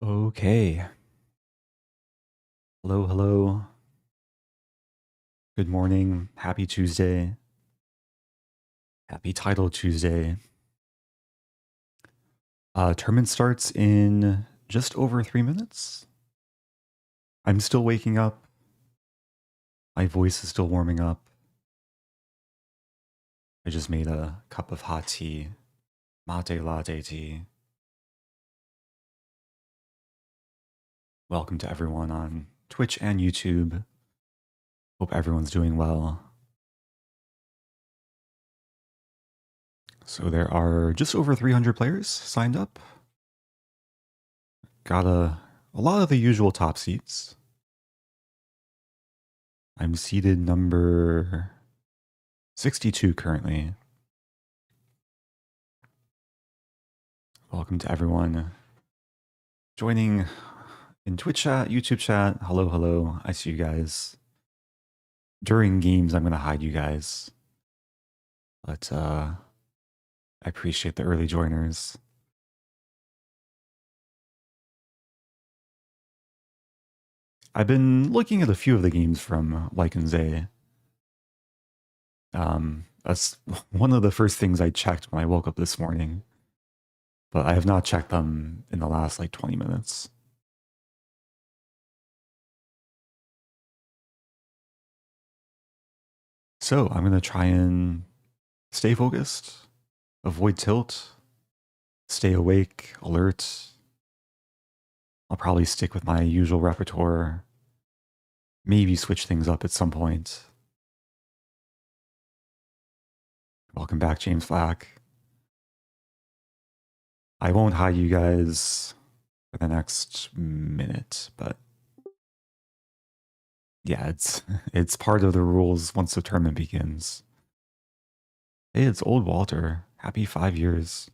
Okay. Hello, hello. Good morning. Happy Tuesday. Happy Title Tuesday. Tournament starts in just over 3 minutes. I'm still waking up. My voice is still warming up. I just made a cup of hot tea. Mate latte tea. Welcome to everyone on Twitch and YouTube. Hope everyone's doing well. So there are just over 300 players signed up. Got a lot of the usual top seats. I'm seated number 62 currently. Welcome to everyone joining in Twitch chat, YouTube chat. Hello, hello. I see you guys. During games, I'm going to hide you guys. But I appreciate the early joiners. I've been looking at a few of the games from Lycanze. That's one of the first things I checked when I woke up this morning. But I have not checked them in the last like 20 minutes. So I'm going to try and stay focused, avoid tilt, stay awake, alert. I'll probably stick with my usual repertoire, maybe switch things up at some point. Welcome back, James Flack. I won't hide you guys for the next minute, but yeah, it's part of the rules once the tournament begins. Hey, it's old Walter. Happy 5 years.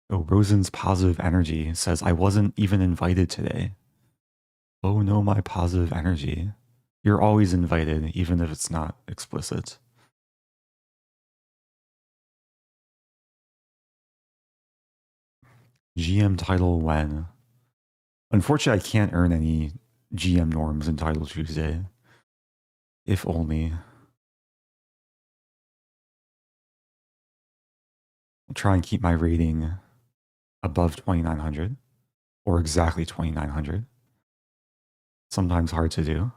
Oh, Rosen's positive energy says, I wasn't even invited today. Oh no, my positive energy. You're always invited, even if it's not explicit. GM title when? Unfortunately, I can't earn any GM norms in Title Tuesday. If only. I'll try and keep my rating above 2,900 or exactly 2,900. Sometimes hard to do.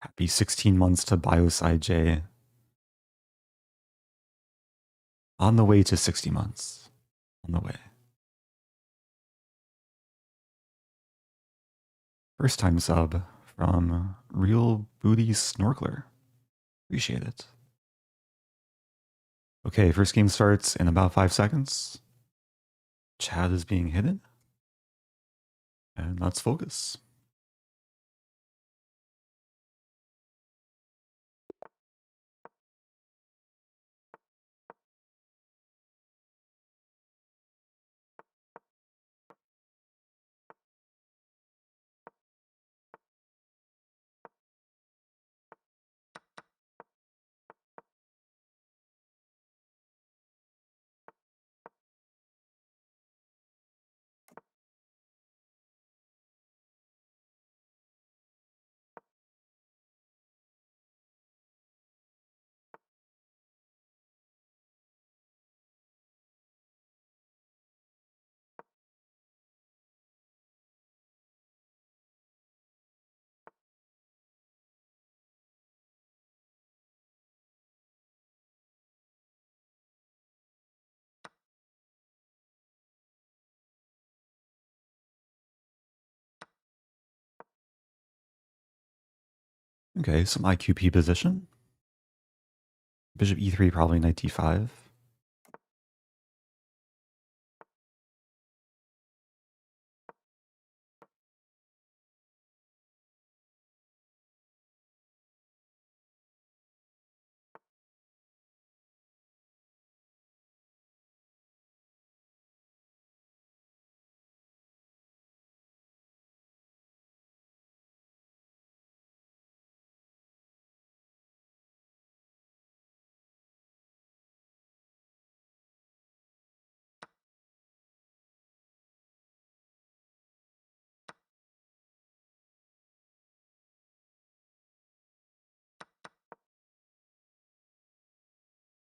Happy 16 months to Bioside J. On the way to 60 months. On the way. First time sub from Real Booty Snorkeler. Appreciate it. Okay, first game starts in about 5 seconds. Chat is being hidden. And let's focus. Okay, some IQP position. Bishop e3, probably knight d5.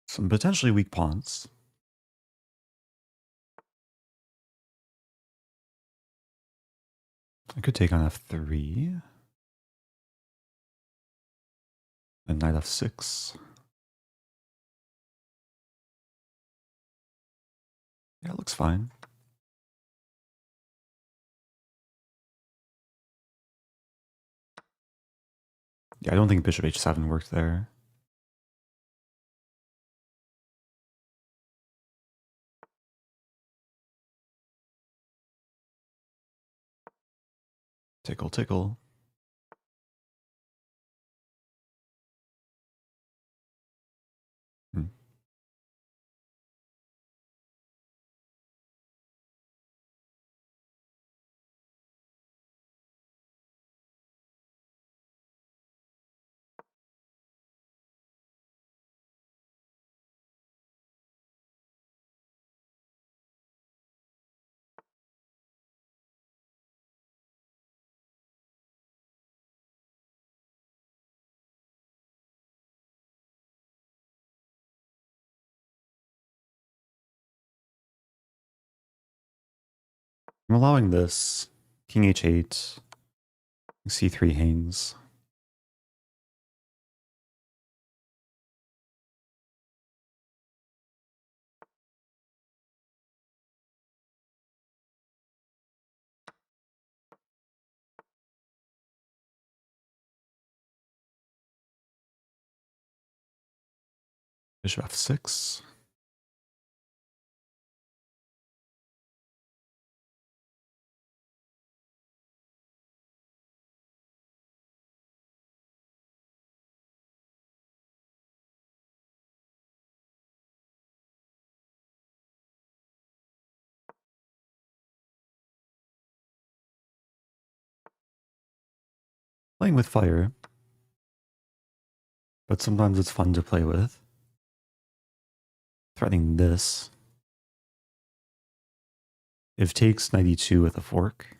Some potentially weak pawns. I could take on f3. And knight f6. Yeah, it looks fine. Yeah, I don't think bishop h7 worked there. Tickle, tickle. Hmm. I'm allowing this. King h8. c3 hangs. Bishop f6. Playing with fire. But sometimes it's fun to play with. Threatening this. If takes knight e2 with a fork.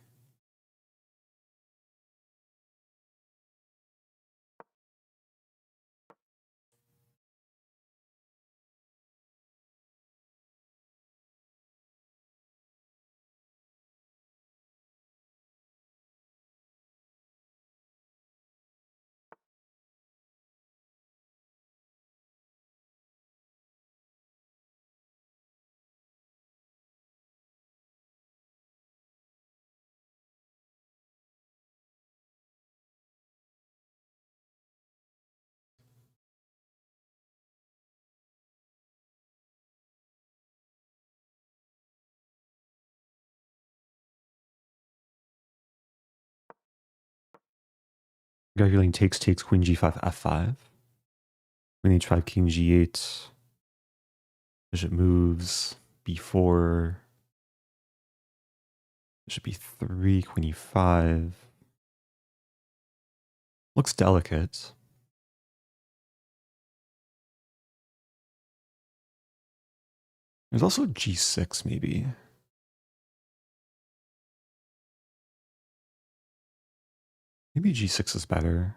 Calculating takes queen g5 f5. Queen h5 king g8. Bishop moves b4. Bishop b3 queen e5. Looks delicate. There's also g6 maybe. Maybe g6 is better.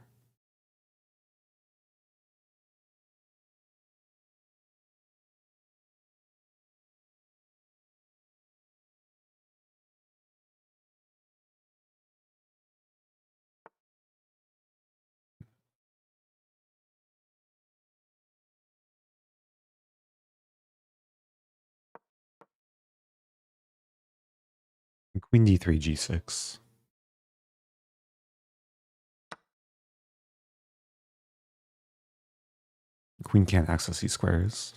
Queen d3 g6. Queen can't access these squares.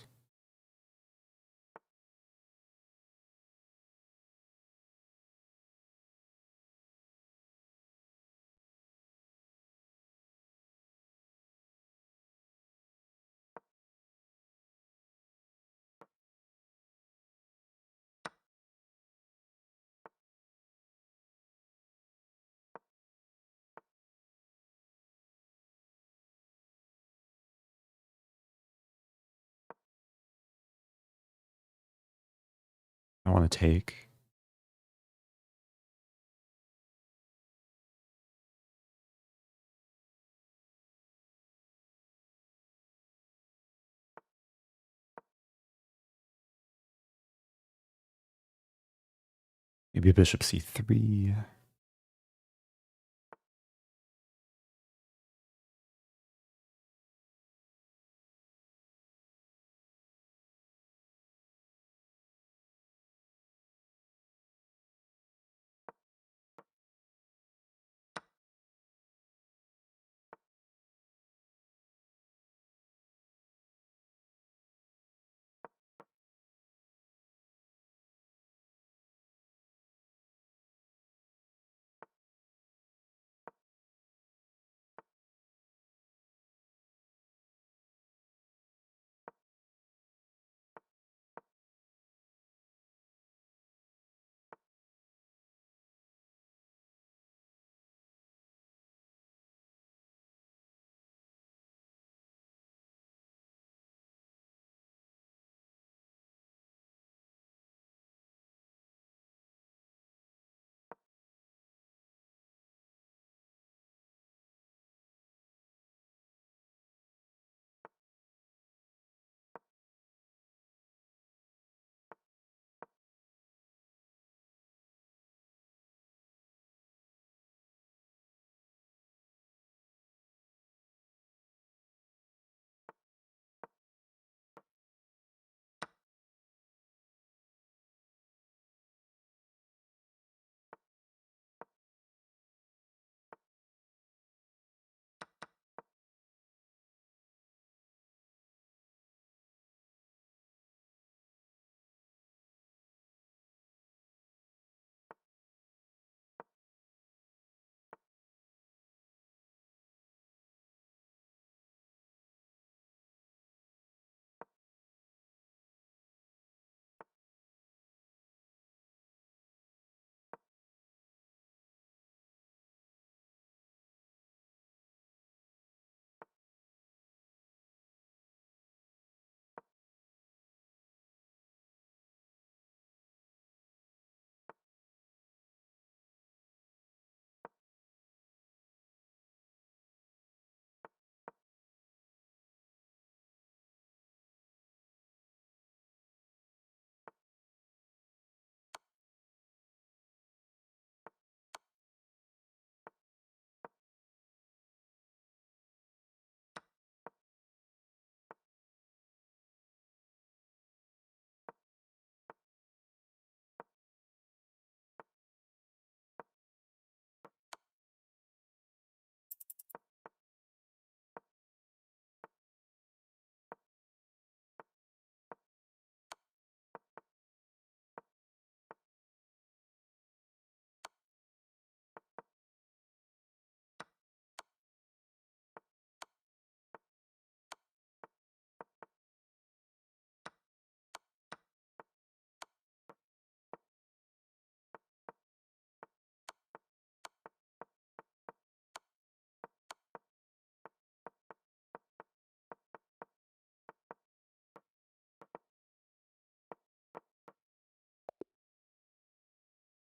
I want to take. Maybe bishop c3.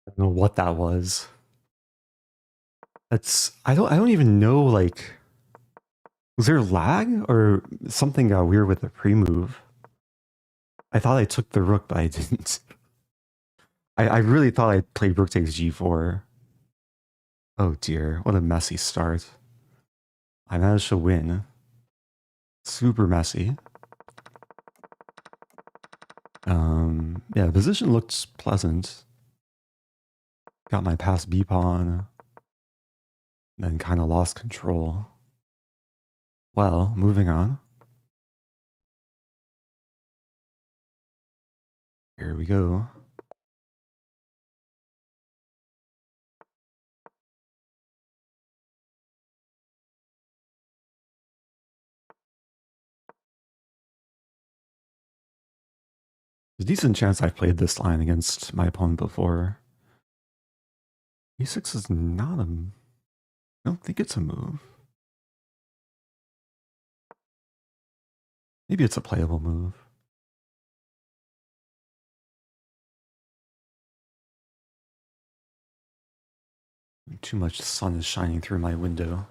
I don't know what that was. That's I don't even know, like, was there lag or something got weird with the pre-move? I thought I took the rook, but I didn't. I really thought I played rook takes g4. Oh dear, what a messy start. I managed to win. Super messy. Yeah, the position looks pleasant. Got my passed b pawn, then kind of lost control. Well, moving on. Here we go. There's a decent chance I've played this line against my opponent before. e6 is not a... I don't think it's a move. Maybe it's a playable move. Too much sun is shining through my window.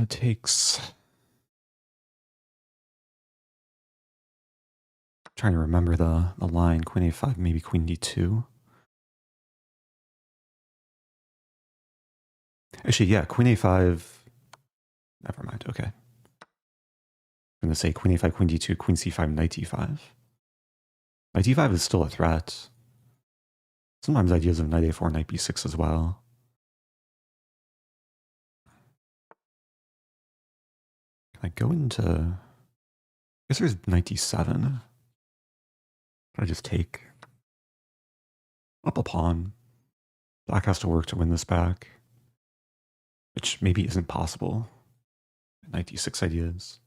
Takes... trying to remember the line. Queen a5, maybe queen d2. Actually, yeah, queen a5. Never mind. Okay. I'm going to say queen a5, queen d2, queen c5, knight d5. Knight d5 is still a threat. Sometimes ideas of knight a4, knight b6 as well. Can I go into... I guess there's knight d7. Can I just take up a pawn? Black has to work to win this back, which maybe isn't possible. Knight d6 ideas.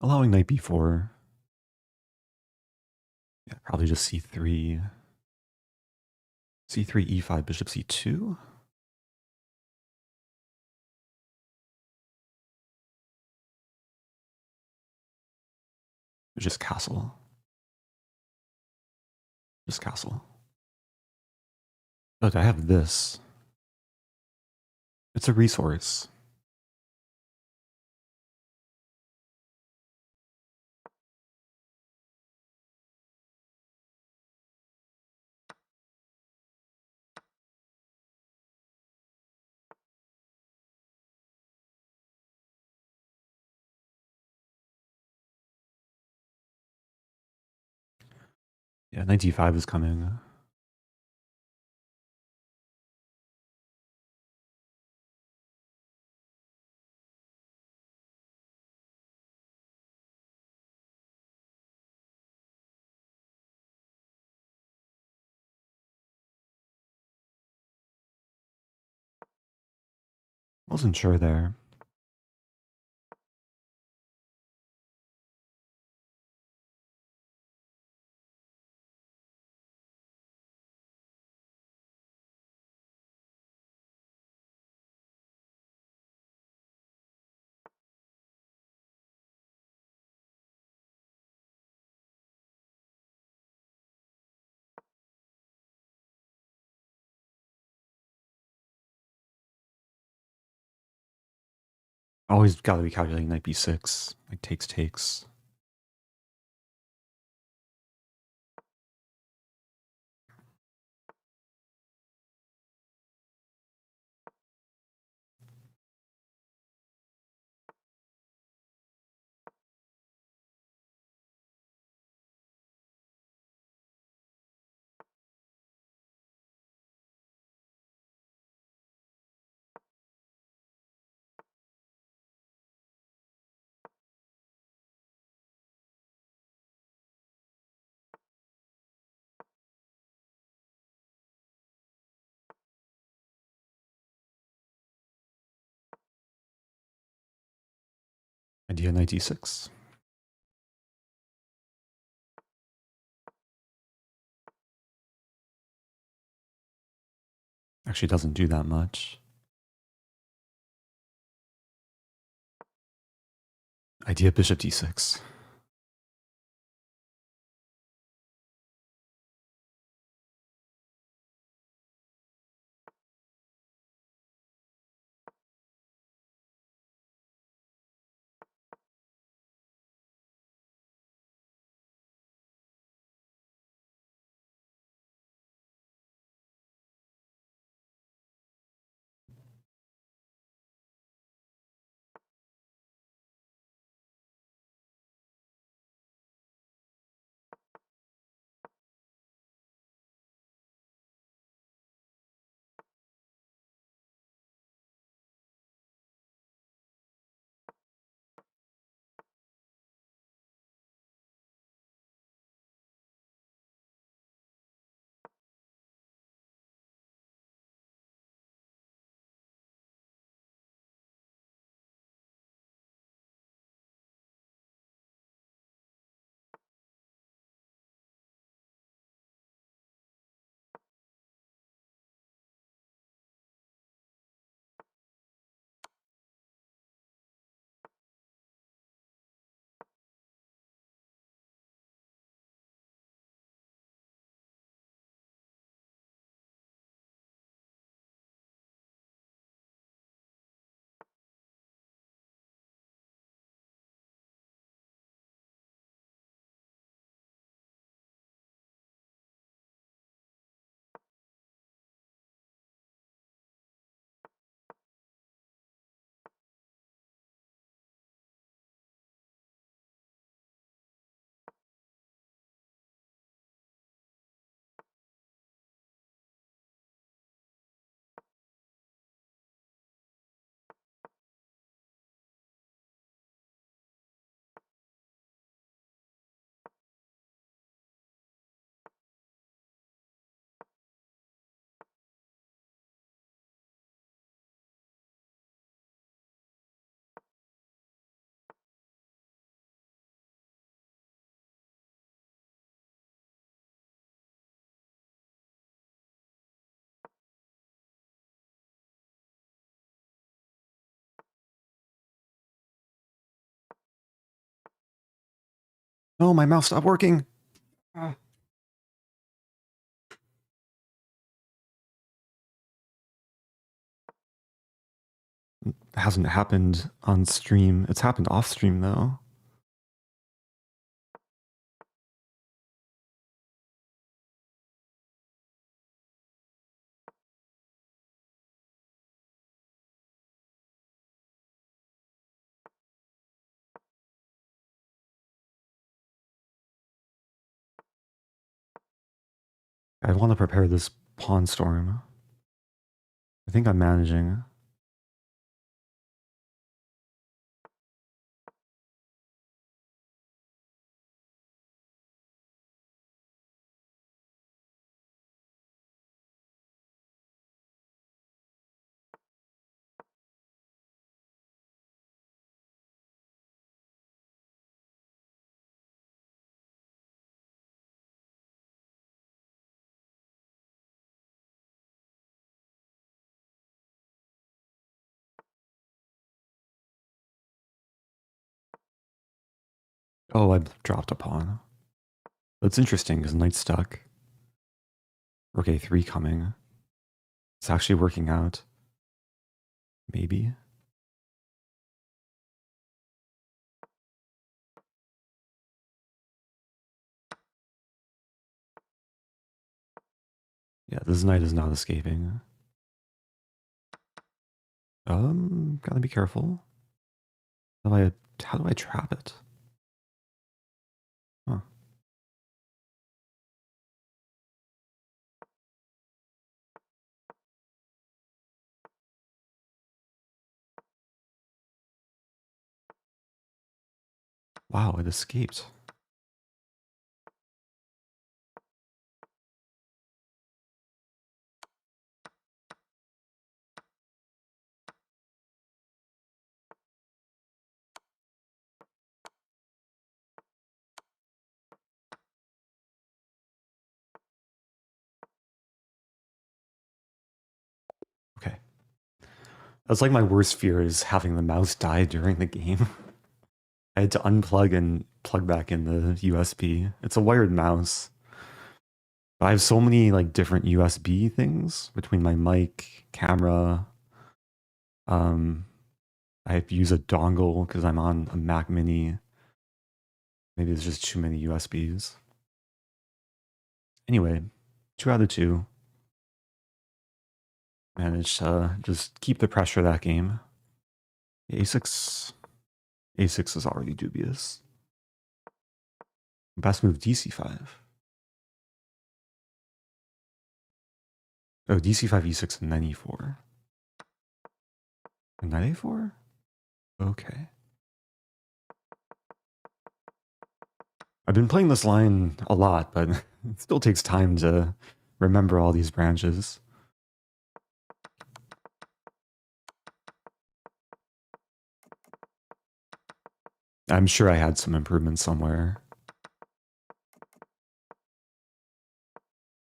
Allowing knight b4. Yeah, probably just c3. c3, e5, bishop c2. Just castle. Just castle. But I have this. It's a resource. Yeah, knight d5 is coming. Wasn't sure there. Always got to be calculating knight b6. Like takes. Idea knight d6. Actually doesn't do that much. Idea bishop d6. No, my mouse stopped working. Ah. It hasn't happened on stream. It's happened off stream though. I want to prepare this pawn storm. I think I'm managing. Oh, I dropped a pawn. That's interesting because knight's stuck. Rook a3 coming. It's actually working out. Maybe. Yeah, this knight is not escaping. Gotta be careful. How do I trap it? Huh. Wow, it escaped. Okay. That's like my worst fear is having the mouse die during the game. I had to unplug and plug back in the USB. It's a wired mouse. But I have so many like different USB things between my mic, camera. I have to use a dongle because I'm on a Mac Mini. Maybe there's just too many USBs. Anyway, 2 out of 2. Managed to just keep the pressure of that game. A6 is already dubious. Best move DC5. Oh, DC5, E6, and then E4. And then A4? Okay. I've been playing this line a lot, but it still takes time to remember all these branches. I'm sure I had some improvements somewhere.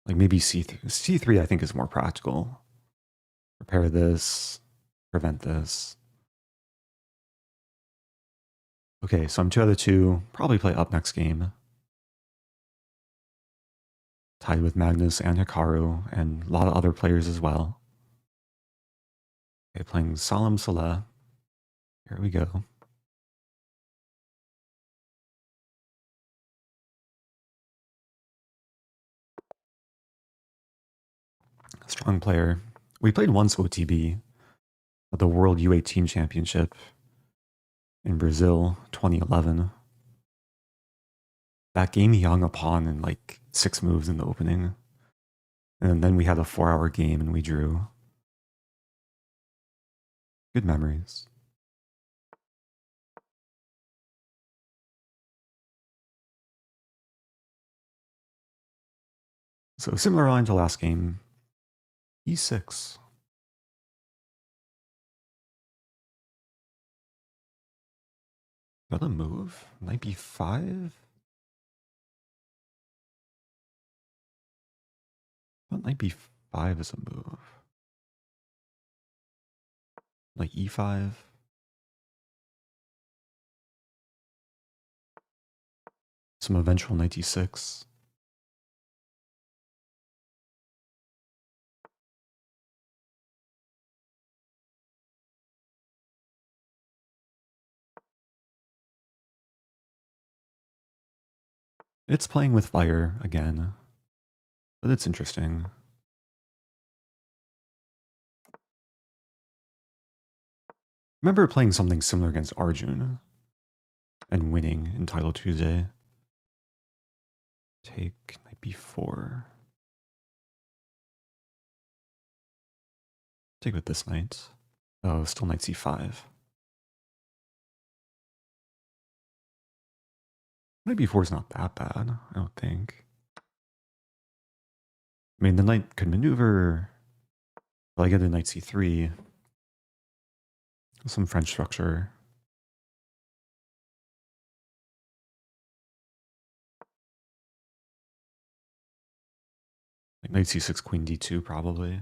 Like maybe C3. C3 I think is more practical. Prepare this, prevent this. Okay, so I'm 2 out of 2. Probably play up next game. Tied with Magnus and Hikaru and a lot of other players as well. Okay, playing Salem Saleh. Here we go. Strong player. We played once OTB at the World U18 Championship in Brazil, 2011. That game he hung a pawn in like 6 moves in the opening. And then we had a 4-hour game and we drew. Good memories. So similar line to last game. E6. Is that a move? Knight B5? But Knight B5 is a move. Like E5? Some eventual knight d6. It's playing with fire again, but it's interesting. Remember playing something similar against Arjun and winning in Title Tuesday. Take knight b4. Take with this knight. Oh, still knight c5. Knight b4 is not that bad, I don't think. I mean, the knight could maneuver, but I get a knight c3. Some French structure. Like knight c6, queen d2, probably.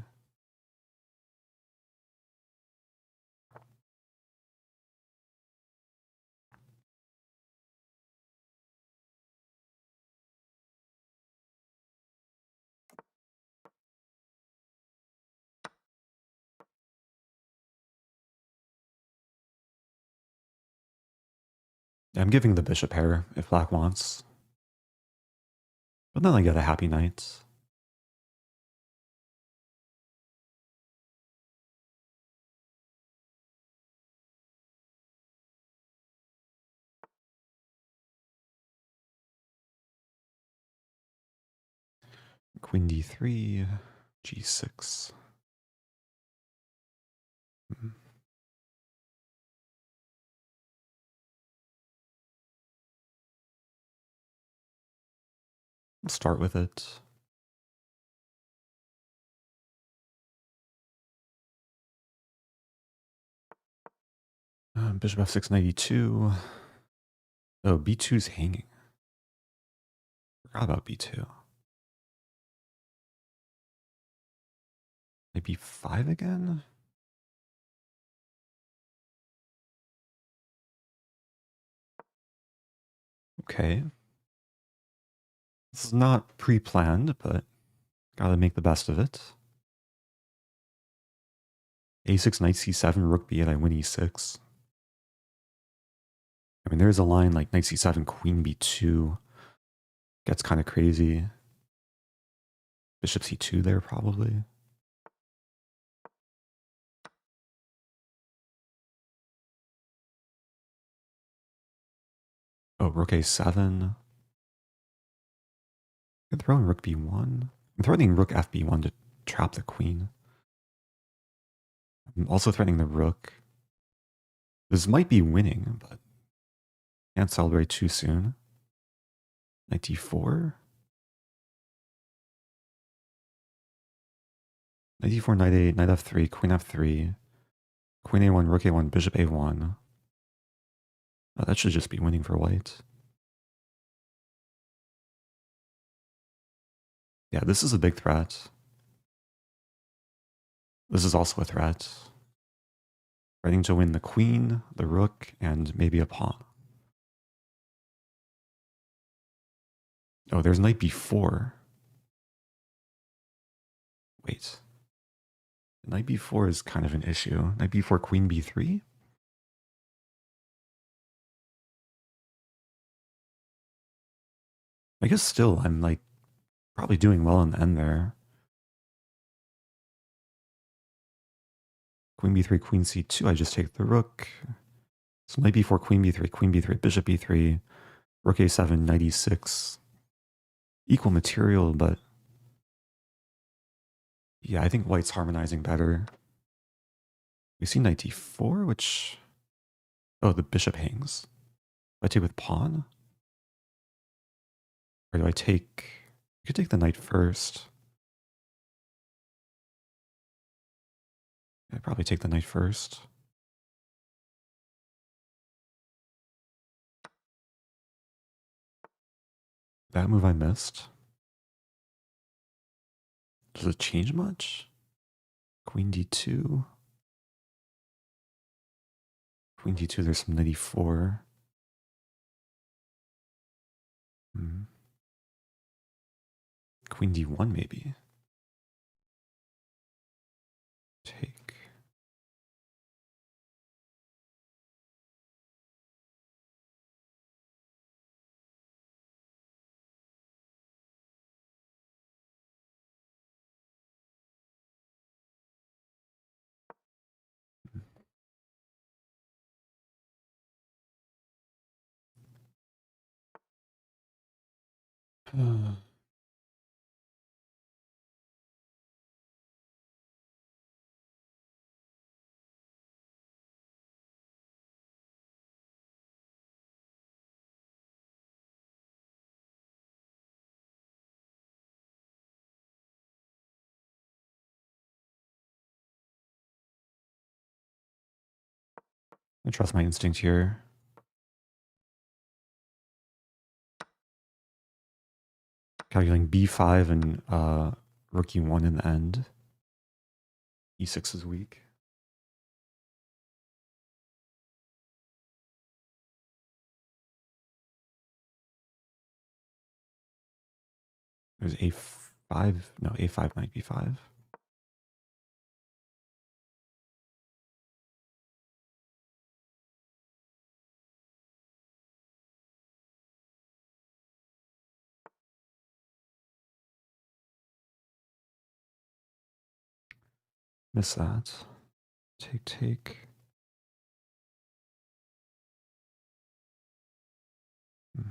I'm giving the bishop here if black wants. But then I get a happy knight. Queen d3, g6. I'll start with it. Bishop f6, knight e2. Oh, b2's hanging. Forgot about b2. Knight b5 again? Okay. This is not pre-planned, but gotta make the best of it. a6, knight c7, rook b8, I win e6. I mean, there's a line like knight c7, queen b2. Gets kind of crazy. Bishop c2 there, probably. Oh, rook a7. I'm throwing rook b1. I'm threatening rook fb1 to trap the queen. I'm also threatening the rook. This might be winning, but can't celebrate too soon. Knight d4. Knight d4, knight a8, knight f3, queen f3. Queen a1, rook a1, bishop a1. Oh, that should just be winning for white. Yeah, this is a big threat. This is also a threat. Threatening to win the queen, the rook, and maybe a pawn. Oh, there's knight b4. Wait. Knight b4 is kind of an issue. Knight b4, queen b3? I guess still I'm like probably doing well in the end there. Queen b3, queen c2, I just take the rook. So knight b4, queen b3, bishop b3, rook a7, knight e6. Equal material, but yeah, I think white's harmonizing better. We see knight d4, which... Oh, the bishop hangs. Do I take with pawn? Or do I take... You could take the knight first. I'd probably take the knight first. That move I missed. Does it change much? Queen d2. Queen d2, there's some knight e4. Hmm. Queen d1 maybe. Take. I trust my instinct here. Calculating b5 and rook e1 in the end. e6 is weak. There's a5. No, a5 knight b5. Miss that. Take, take. Hmm.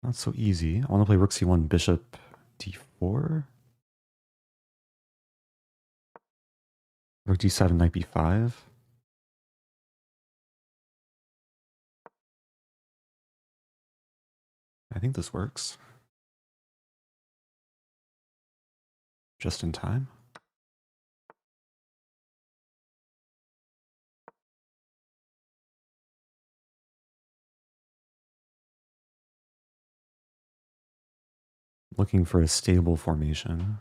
Not so easy. I want to play rook c1, bishop d4. Rook d7, knight b5. I think this works. Just in time. Looking for a stable formation.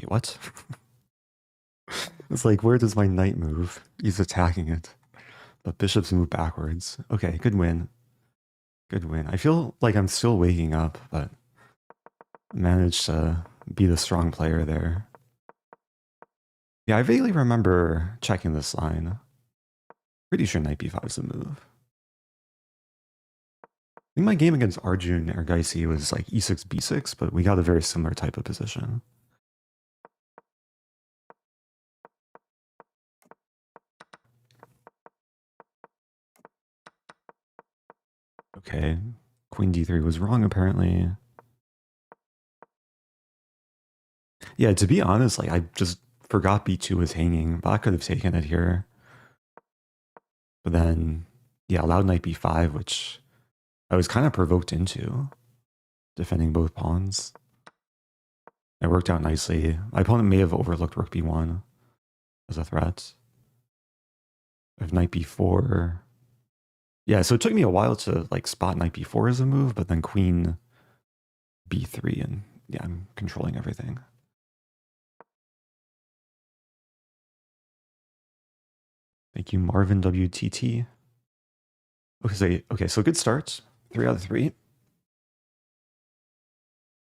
Wait, what? It's like, where does my knight move? He's attacking it. But bishops move backwards. Okay, good win. Good win. I feel like I'm still waking up, but managed to be the strong player there. Yeah, I vaguely remember checking this line. Pretty sure knight b5 is the move. I think my game against Arjun Ergaisi was like e6, b6, but we got a very similar type of position. Okay, queen d3 was wrong apparently. Yeah, to be honest, like I just forgot b2 was hanging, but I could have taken it here. But then, yeah, allowed knight b5, which I was kind of provoked into, defending both pawns. It worked out nicely. My opponent may have overlooked rook b1 as a threat. If knight b4... Yeah, so it took me a while to like spot knight b4 as a move, but then queen b3, and yeah, I'm controlling everything. Thank you, Marvin WTT. Okay, so good start. 3 out of 3.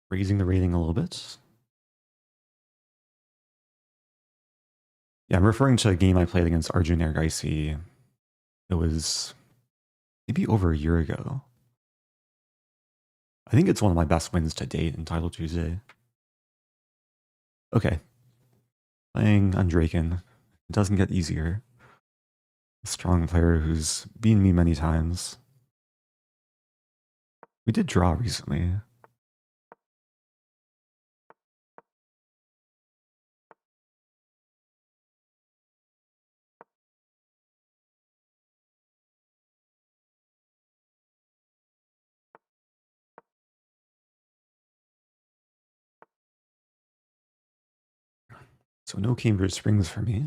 Raising the rating a little bit. Yeah, I'm referring to a game I played against Arjun Ergaisi. It was maybe over a year ago. I think it's one of my best wins to date in Title Tuesday. Okay. Playing Andreikin. It doesn't get easier. A strong player who's beaten me many times. We did draw recently. So no Cambridge Springs for me.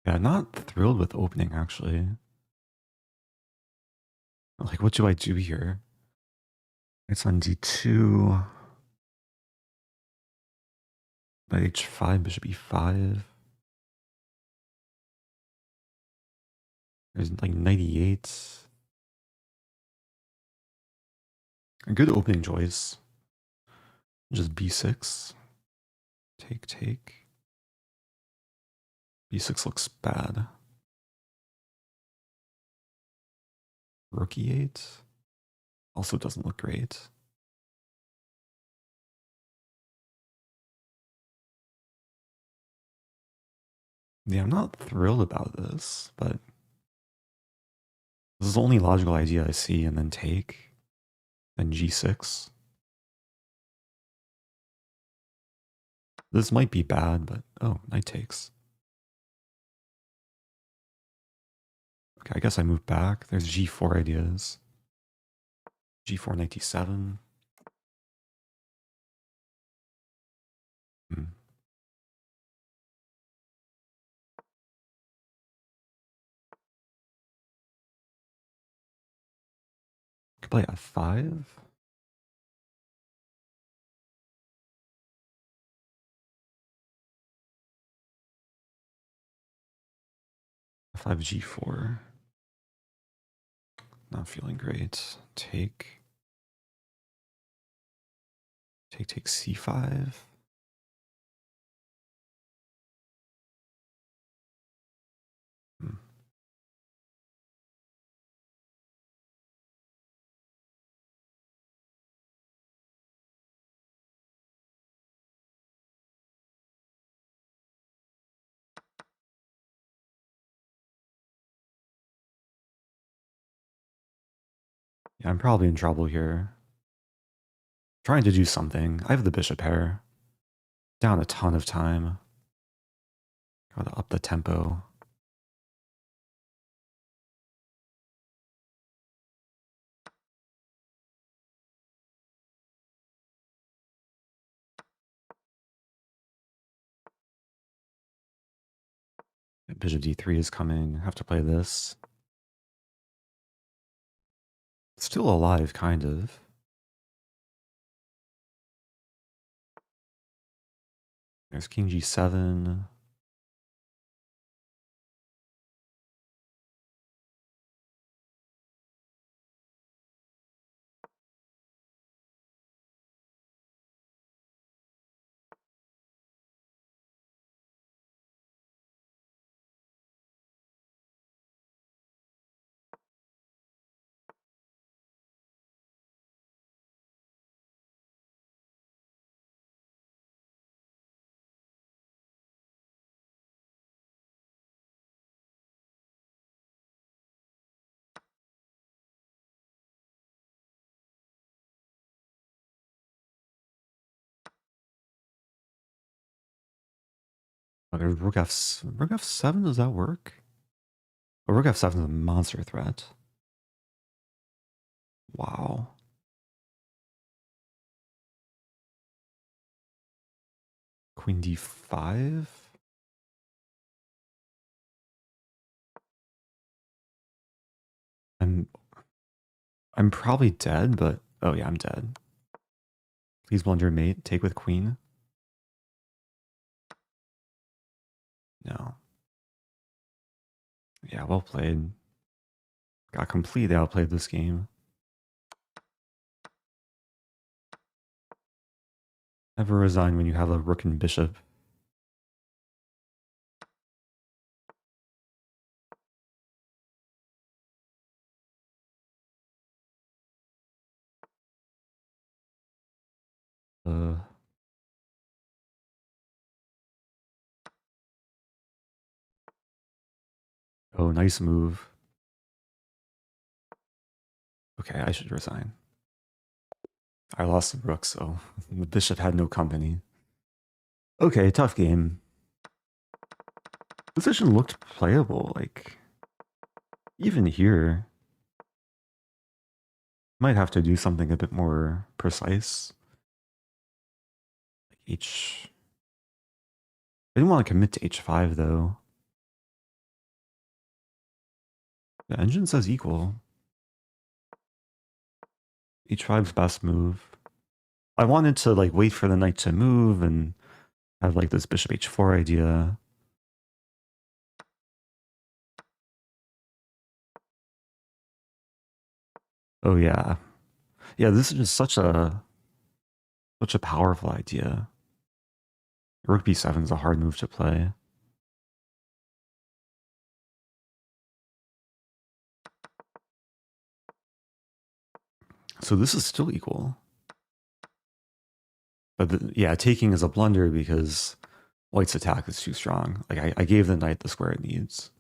Yeah, not thrilled with opening, actually. Like, what do I do here? It's on d2. Knight h5, bishop e5. There's like knight e8. A good opening choice. Just b6. Take, take. b6 looks bad. Rook e8. Also doesn't look great. Yeah, I'm not thrilled about this, but this is the only logical idea I see, and then take, then g6. This might be bad, but oh, knight takes. Okay, I guess I move back. There's g4 ideas. g4, knight d7. Hmm. Could play f5. f5, g4. Not feeling great. Take. Take, take, c5. Hmm. Yeah, I'm probably in trouble here. Trying to do something. I have the bishop pair. Down a ton of time. Gotta up the tempo. Bishop d3 is coming. Have to play this. Still alive, kind of. There's king g7. Oh, there's rook f7. Does that work? Oh, rook f7 is a monster threat. Wow. Queen d5. I'm I'm probably dead, but oh yeah, I'm dead. Please blunder mate. Take with queen. No. Yeah, well played. Got completely outplayed this game. Never resign when you have a rook and bishop. Oh, nice move. Okay, I should resign. I lost the rook, so the bishop had no company. Okay, tough game. Position looked playable, like, even here. Might have to do something a bit more precise. Like H... I didn't want to commit to H5, though. The engine says equal. H5's best move. I wanted to, like, wait for the knight to move and have, like, this bishop H4 idea. Oh, yeah. Yeah, this is just such a powerful idea. Rook b7 is a hard move to play. So this is still equal. But yeah, taking is a blunder because white's attack is too strong. Like I gave the knight the square it needs.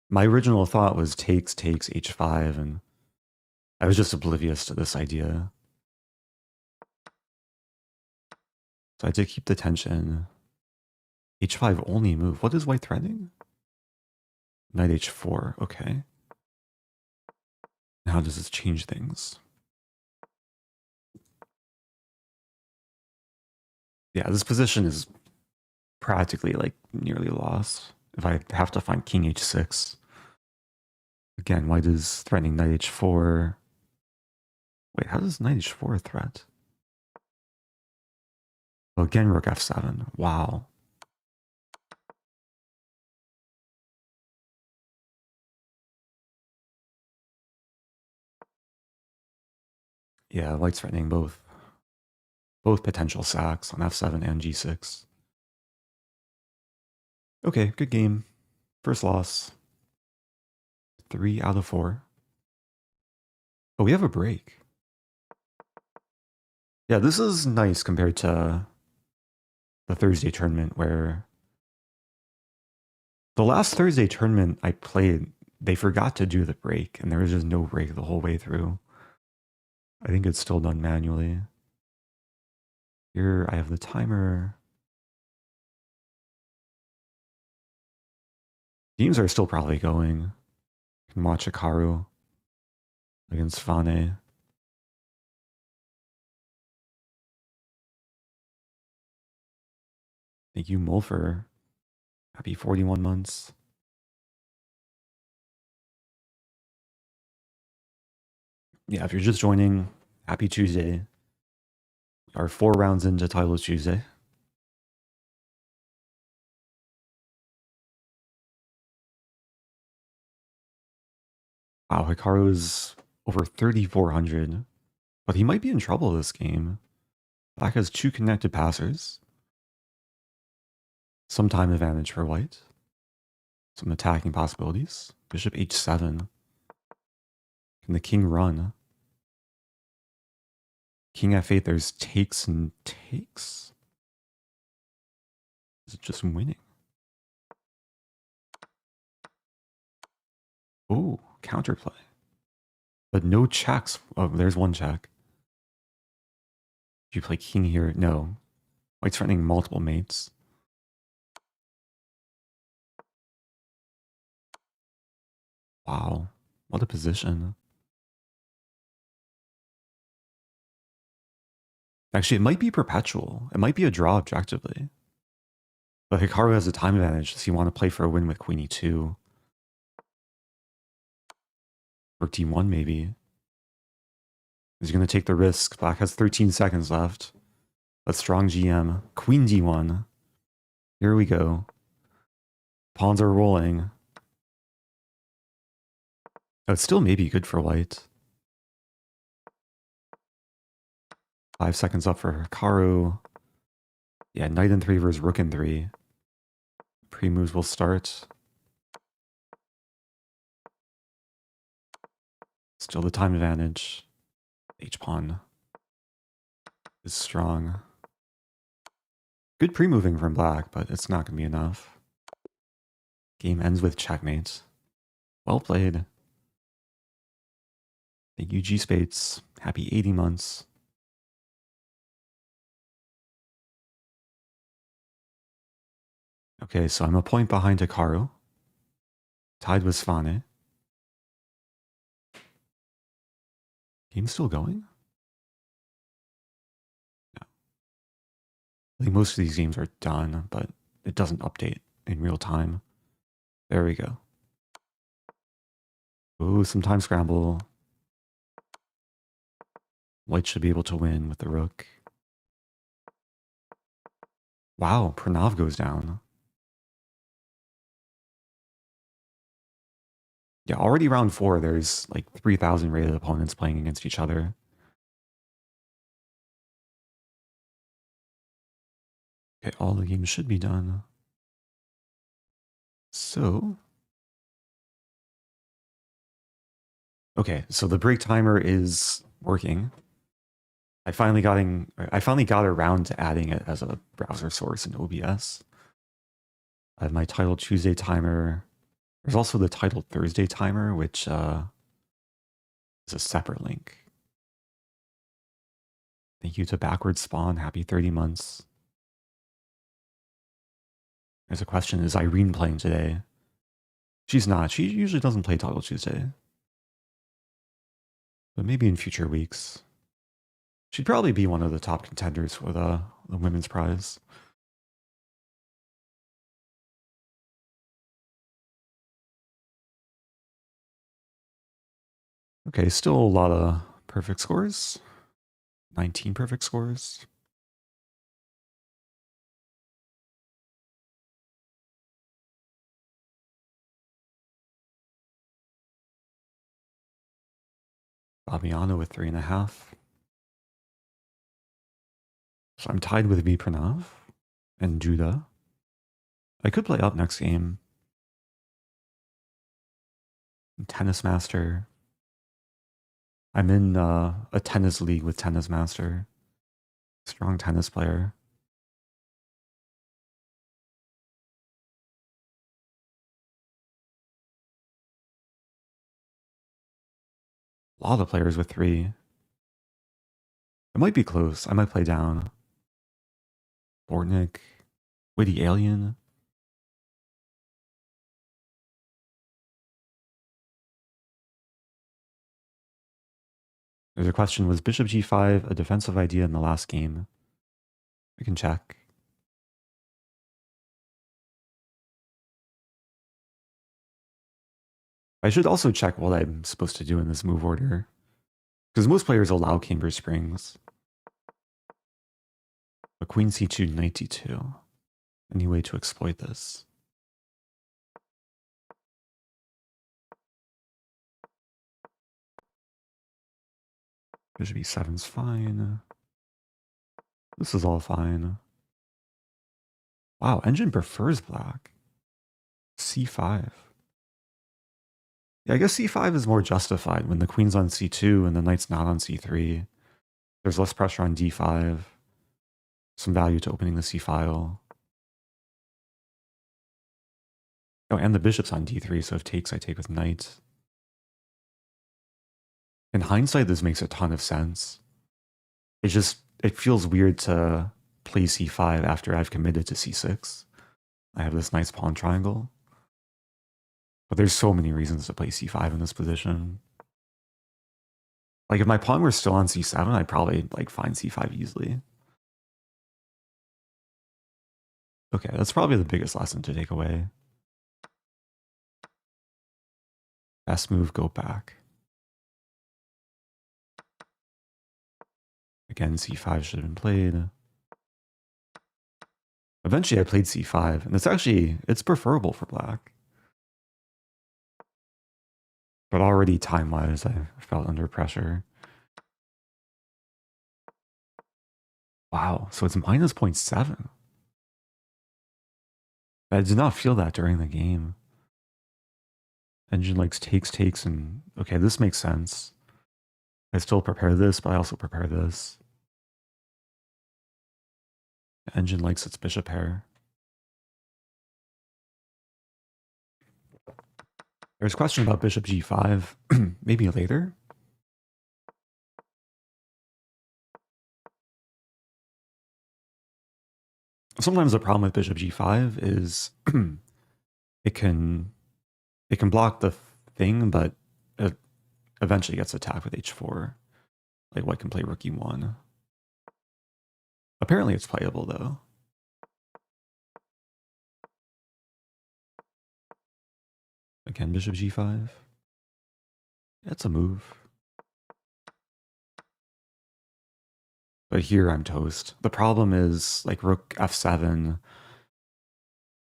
My original thought was takes h5, and I was just oblivious to this idea. So I had to keep the tension. h5 only move. What is white threatening? Knight h4. Okay. How does this change things? Yeah, this position is practically like nearly lost. If I have to find king h6. Again, white is threatening knight h4. Wait, how does knight h4 threat? Oh, again, rook f7. Wow. Yeah, white's threatening both potential sacks on f7 and g6. Okay, good game. First loss. 3 out of 4. Oh, we have a break. Yeah, this is nice compared to the Thursday tournament where the last Thursday tournament I played, they forgot to do the break and there was just no break the whole way through. I think it's still done manually. Here I have the timer. Games are still probably going. You can watch Hikaru against Fane. Thank you, Mulfer. Happy 41 months. Yeah, if you're just joining, happy Tuesday. We are 4 rounds into Title Tuesday. Wow, Hikaru is over 3,400. But he might be in trouble this game. Black has 2 connected passers. Some time advantage for white. Some attacking possibilities. Bishop h7. Can the king run? King f8, there's takes and takes. Is it just winning? Oh, counterplay. But no checks. Oh, there's one check. Do you play king here? No. White's threatening multiple mates. Wow. What a position. Actually, it might be perpetual. It might be a draw objectively. But Hikaru has a time advantage. Does he want to play for a win with queen e2? Or d1 maybe? Is he going to take the risk? Black has 13 seconds left. A strong GM. Queen d1. Here we go. Pawns are rolling. Oh, it's still maybe good for white. 5 seconds up for Hikaru. Yeah, knight in 3 versus rook in 3. Pre-moves will start. Still the time advantage. H-pawn is strong. Good pre-moving from black, but it's not going to be enough. Game ends with checkmate. Well played. Thank you, G Spades. Happy 80 months. Okay, so I'm a point behind Hikaru. Tied with Svane. Game still going? No. I think most of these games are done, but it doesn't update in real time. There we go. Ooh, some time scramble. White should be able to win with the rook. Wow, Pranav goes down. Yeah, already round 4, there's like 3,000 rated opponents playing against each other. Okay, all the games should be done. So... Okay, so the break timer is working. I finally got around to adding it as a browser source in OBS. I have my title Tuesday timer. There's also the title Thursday timer, which is a separate link. Thank you to Backward Spawn. Happy 30 months. There's a question, is Irene playing today? She's not. She usually doesn't play Title Tuesday. But maybe in future weeks. She'd probably be one of the top contenders for the women's prize. Okay, still a lot of perfect scores. 19 perfect scores. Fabiano with 3.5. So I'm tied with V Pranav and Judah. I could play up next game. Tennis Master. I'm in a tennis league with Tennis Master. Strong tennis player. A lot of players with 3. It might be close. I might play down. Bortnik. Witty Alien. There's a question, was Bishop G5 a defensive idea in the last game? We can check. I should also check what I'm supposed to do in this move order. Because most players allow Camber Springs. But Queen C2, Knight D2. Any way to exploit this? Bishop E7's fine. This is all fine. Wow, Engine prefers black. C5. Yeah, I guess C5 is more justified when the queen's on C2 and the knight's not on C3. There's less pressure on D5. Some value to opening the C file. Oh, and the bishop's on D3, so if takes, I take with knight. In hindsight, this makes a ton of sense. It feels weird to play C5 after I've committed to C6. I have this nice pawn triangle. But there's so many reasons to play C5 in this position. Like, if my pawn were still on C7, I'd probably, like, find C5 easily. Okay, that's probably the biggest lesson to take away. Best move, go back. Again, C5 should have been played. Eventually I played C5, and it's preferable for black. But already time-wise, I felt under pressure. Wow, so it's minus 0.7. I did not feel that during the game. Engine likes takes, and okay, this makes sense. I still prepare this, but I also prepare this. Engine likes its bishop pair. There's a question about bishop g5, maybe later. Sometimes the problem with bishop g5 is it can block the thing, but it eventually gets attacked with h4. Like white can play rook e1. Apparently it's playable though. Again, bishop g5. That's a move. But here I'm toast. The problem is like rook f7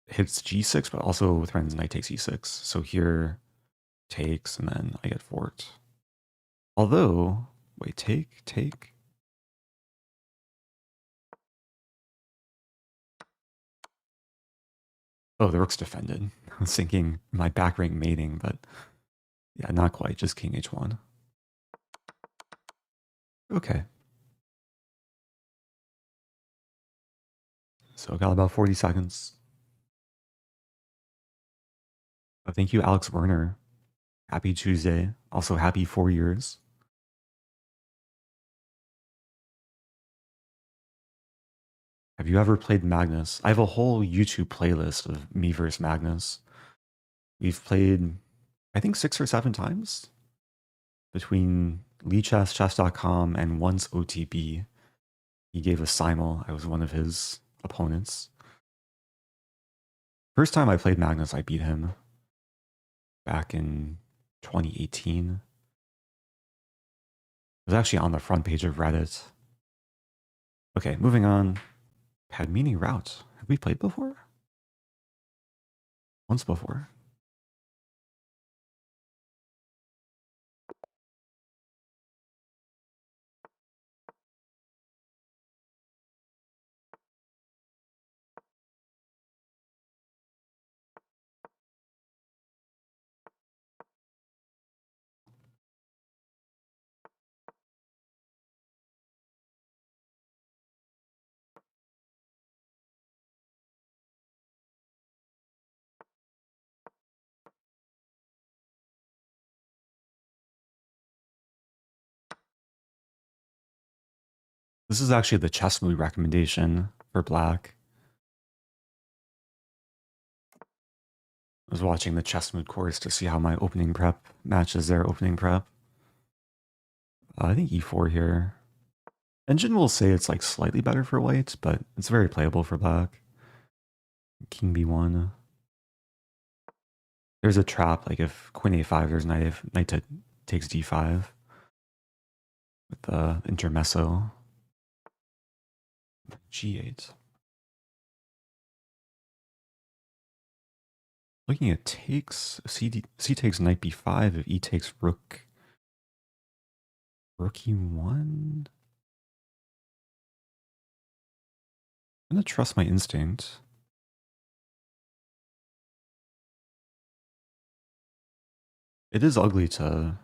hits g6, but also threatens knight takes e6. So here takes, and then I get forked. Although, wait, take. Oh, the rook's defended. I was thinking my back rank mating, but yeah, not quite, just king h1. Okay. So got about 40 seconds. Thank you, Alex Werner. Happy Tuesday. Also, happy 4 years. Have you ever played Magnus? I have a whole YouTube playlist of me versus Magnus. We've played, I think, 6 or 7 times between Chess, chess.com, and once OTB. He gave a simul. I was one of his opponents. First time I played Magnus, I beat him back in 2018. It was actually on the front page of Reddit. Okay, moving on. Padmini Rout. Have we played before? Once before. This is actually the chess mood recommendation for Black. I was watching the chess mood course to see how my opening prep matches their opening prep. I think e4 here. Engine will say it's like slightly better for white, but it's very playable for black. King b1. There's a trap, like if queen a5, there's knight takes d5 with the intermezzo. g8. Looking at takes, c takes knight b5, if e takes rook e1. I'm gonna trust my instinct. It is ugly to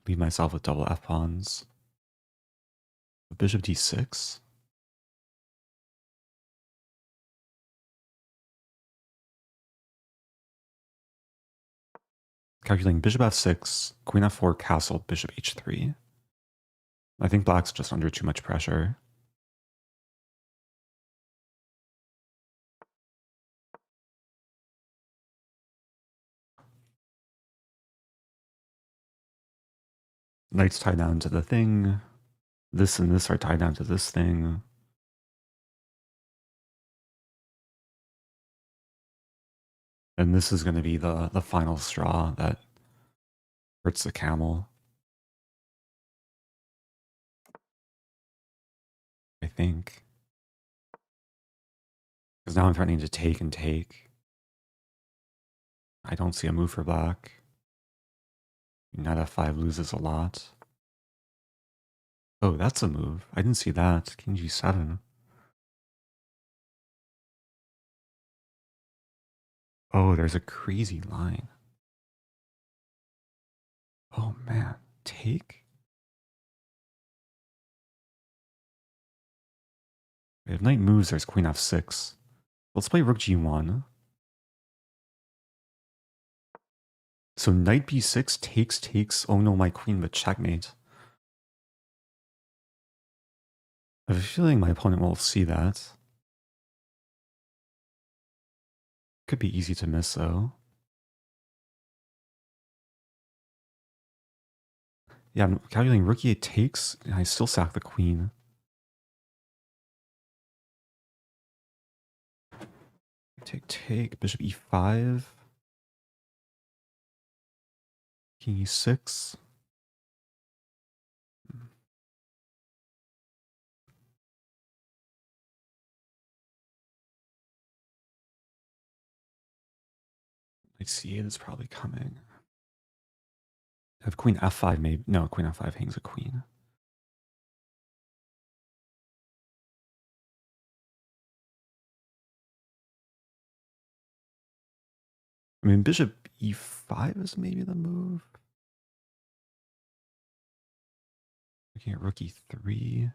leave myself with double f pawns. Bishop d6. Calculating bishop f6, queen f4, castle, bishop h3. I think black's just under too much pressure. Knight's tied down to the thing. This and this are tied down to this thing. And this is going to be the final straw that hurts the camel. I think. Because now I'm threatening to take and take. I don't see a move for black. Knight f5 loses a lot. Oh, that's a move. I didn't see that. King G7. Oh, there's a crazy line. Oh man, take? If knight moves, there's queen f6. Let's play rook g1. So knight b6 takes. Oh no, my queen, but checkmate. I have a feeling my opponent will see that. Could be easy to miss though. Yeah, I'm calculating rook e8 takes, and I still sack the queen. Take, bishop e5. King e6. Knight c8 is probably coming. I have queen f5 maybe. No, queen f5 hangs a queen. I mean, bishop e5 is maybe the move. Looking at rook e3.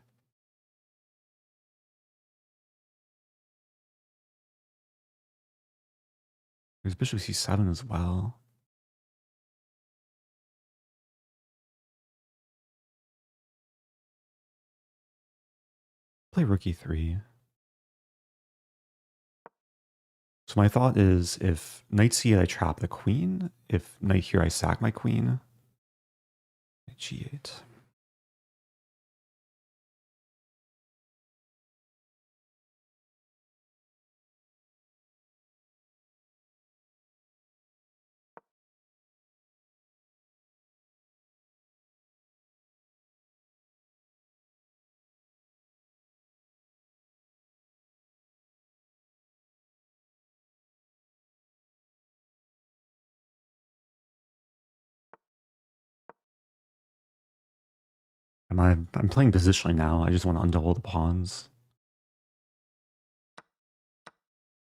There's bishop c7 as well. Play rook e3. So my thought is if knight c8 I trap the queen, if knight here I sack my queen. G8. I'm playing positionally now. I just want to undouble the pawns.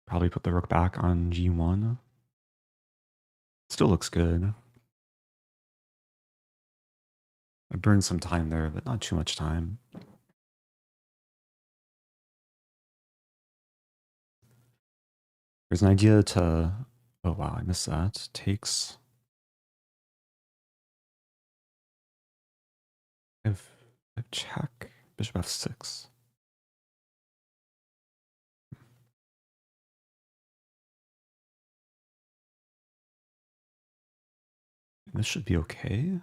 Probably put the rook back on g1. Still looks good. I burned some time there, but not too much time. There's an idea to... Oh wow, I missed that. Takes... I have check. Bishop f6. This should be okay. I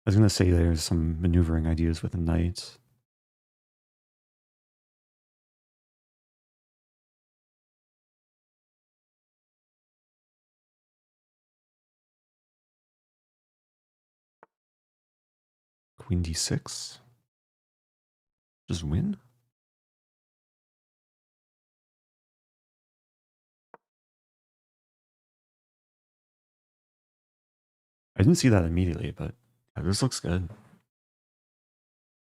was going to say there's some maneuvering ideas with the knight. Queen d6. Just win? I didn't see that immediately, but yeah, this looks good.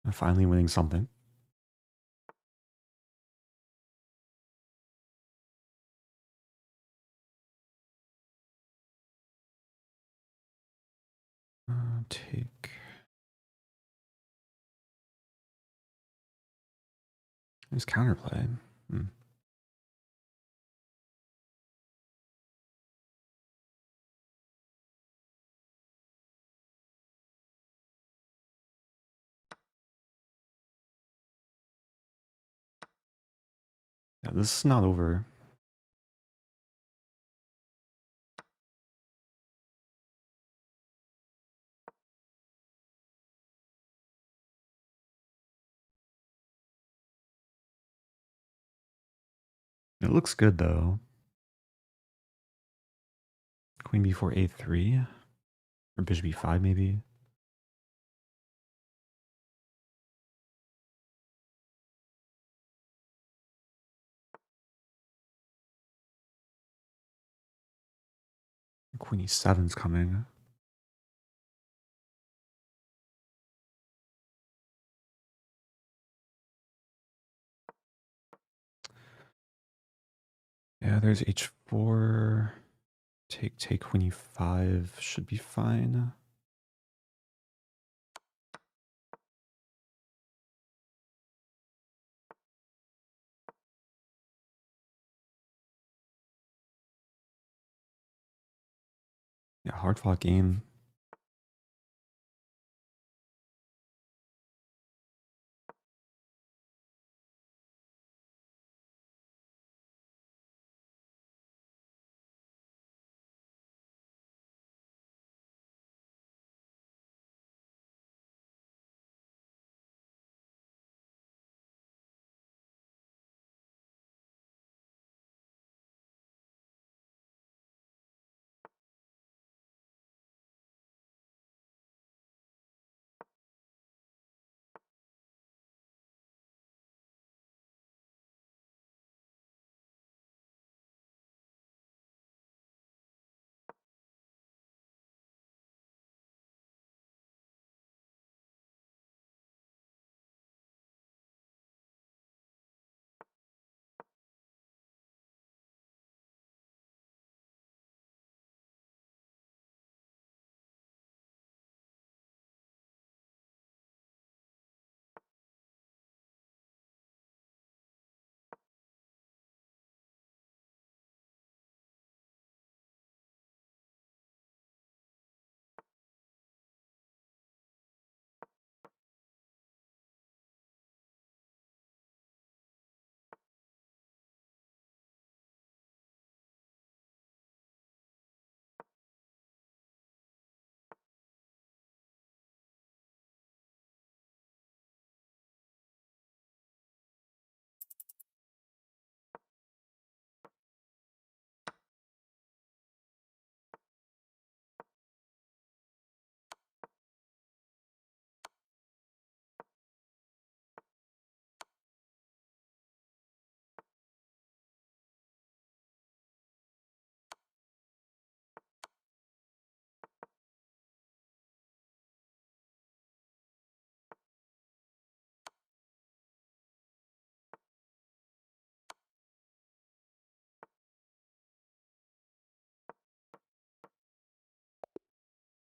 I'm finally winning something. Take. There's counterplay. Yeah, this is not over. It looks good though. Queen b4 a3 or bishop b5 maybe. Queen e7's coming. Yeah, there's h4. Take queen e5 should be fine. Yeah, hard fought game.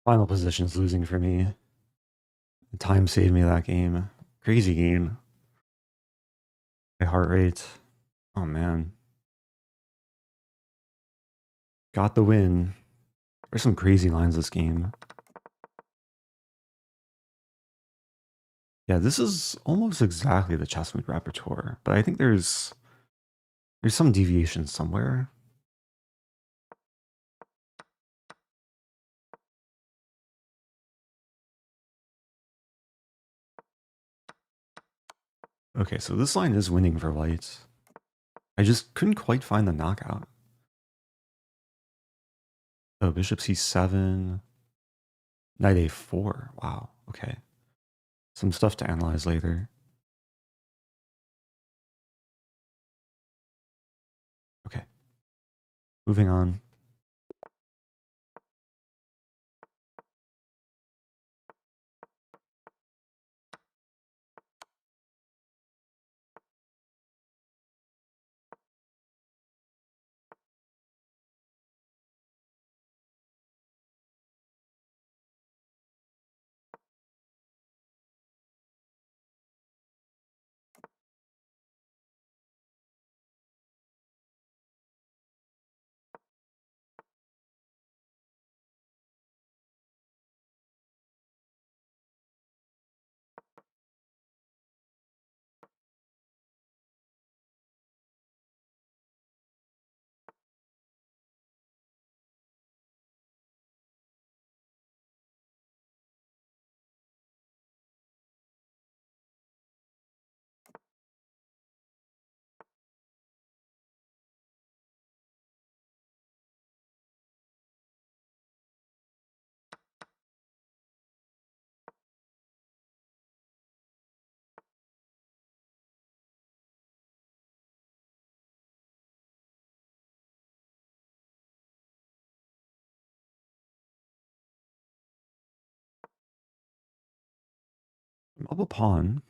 Final position's losing for me. The time saved me that game. Crazy game. My heart rate. Oh man. Got the win. There's some crazy lines this game. Yeah, this is almost exactly the chess move repertoire, but I think there's some deviation somewhere. Okay, so this line is winning for white. I just couldn't quite find the knockout. Oh, bishop c7, knight a4. Wow, okay. Some stuff to analyze later. Okay, moving on. I'm up a pawn.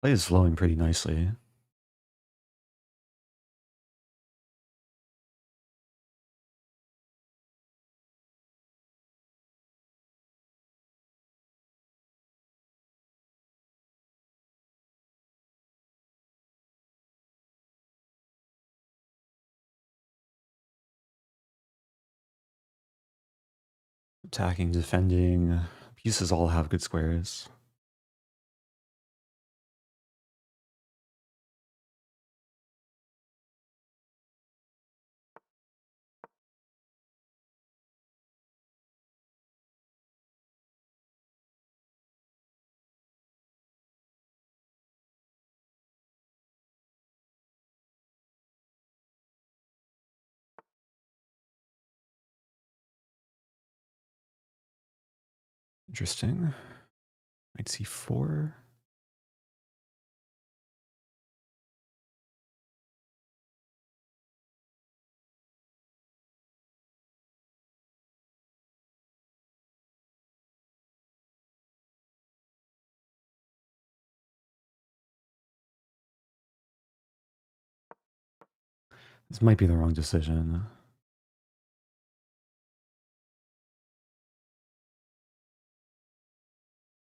Play is flowing pretty nicely. Attacking, defending. Pieces all have good squares. Interesting. Knight c4. This might be the wrong decision.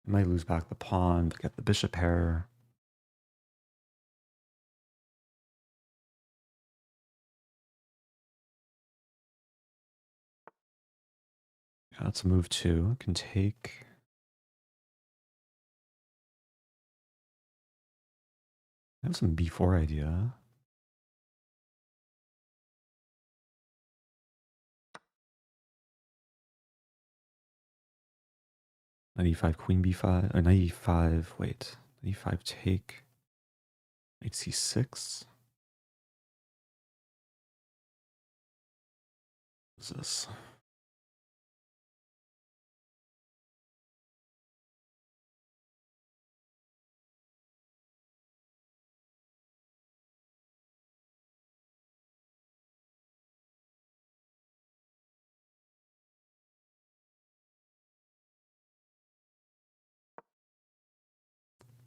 I might lose back the pawn, but get the bishop pair. Yeah, that's move 2. Can take. I have some b4 idea. Knight e5, queen b5, or knight e5, wait. Knight e5 take. Knight c6. What's this?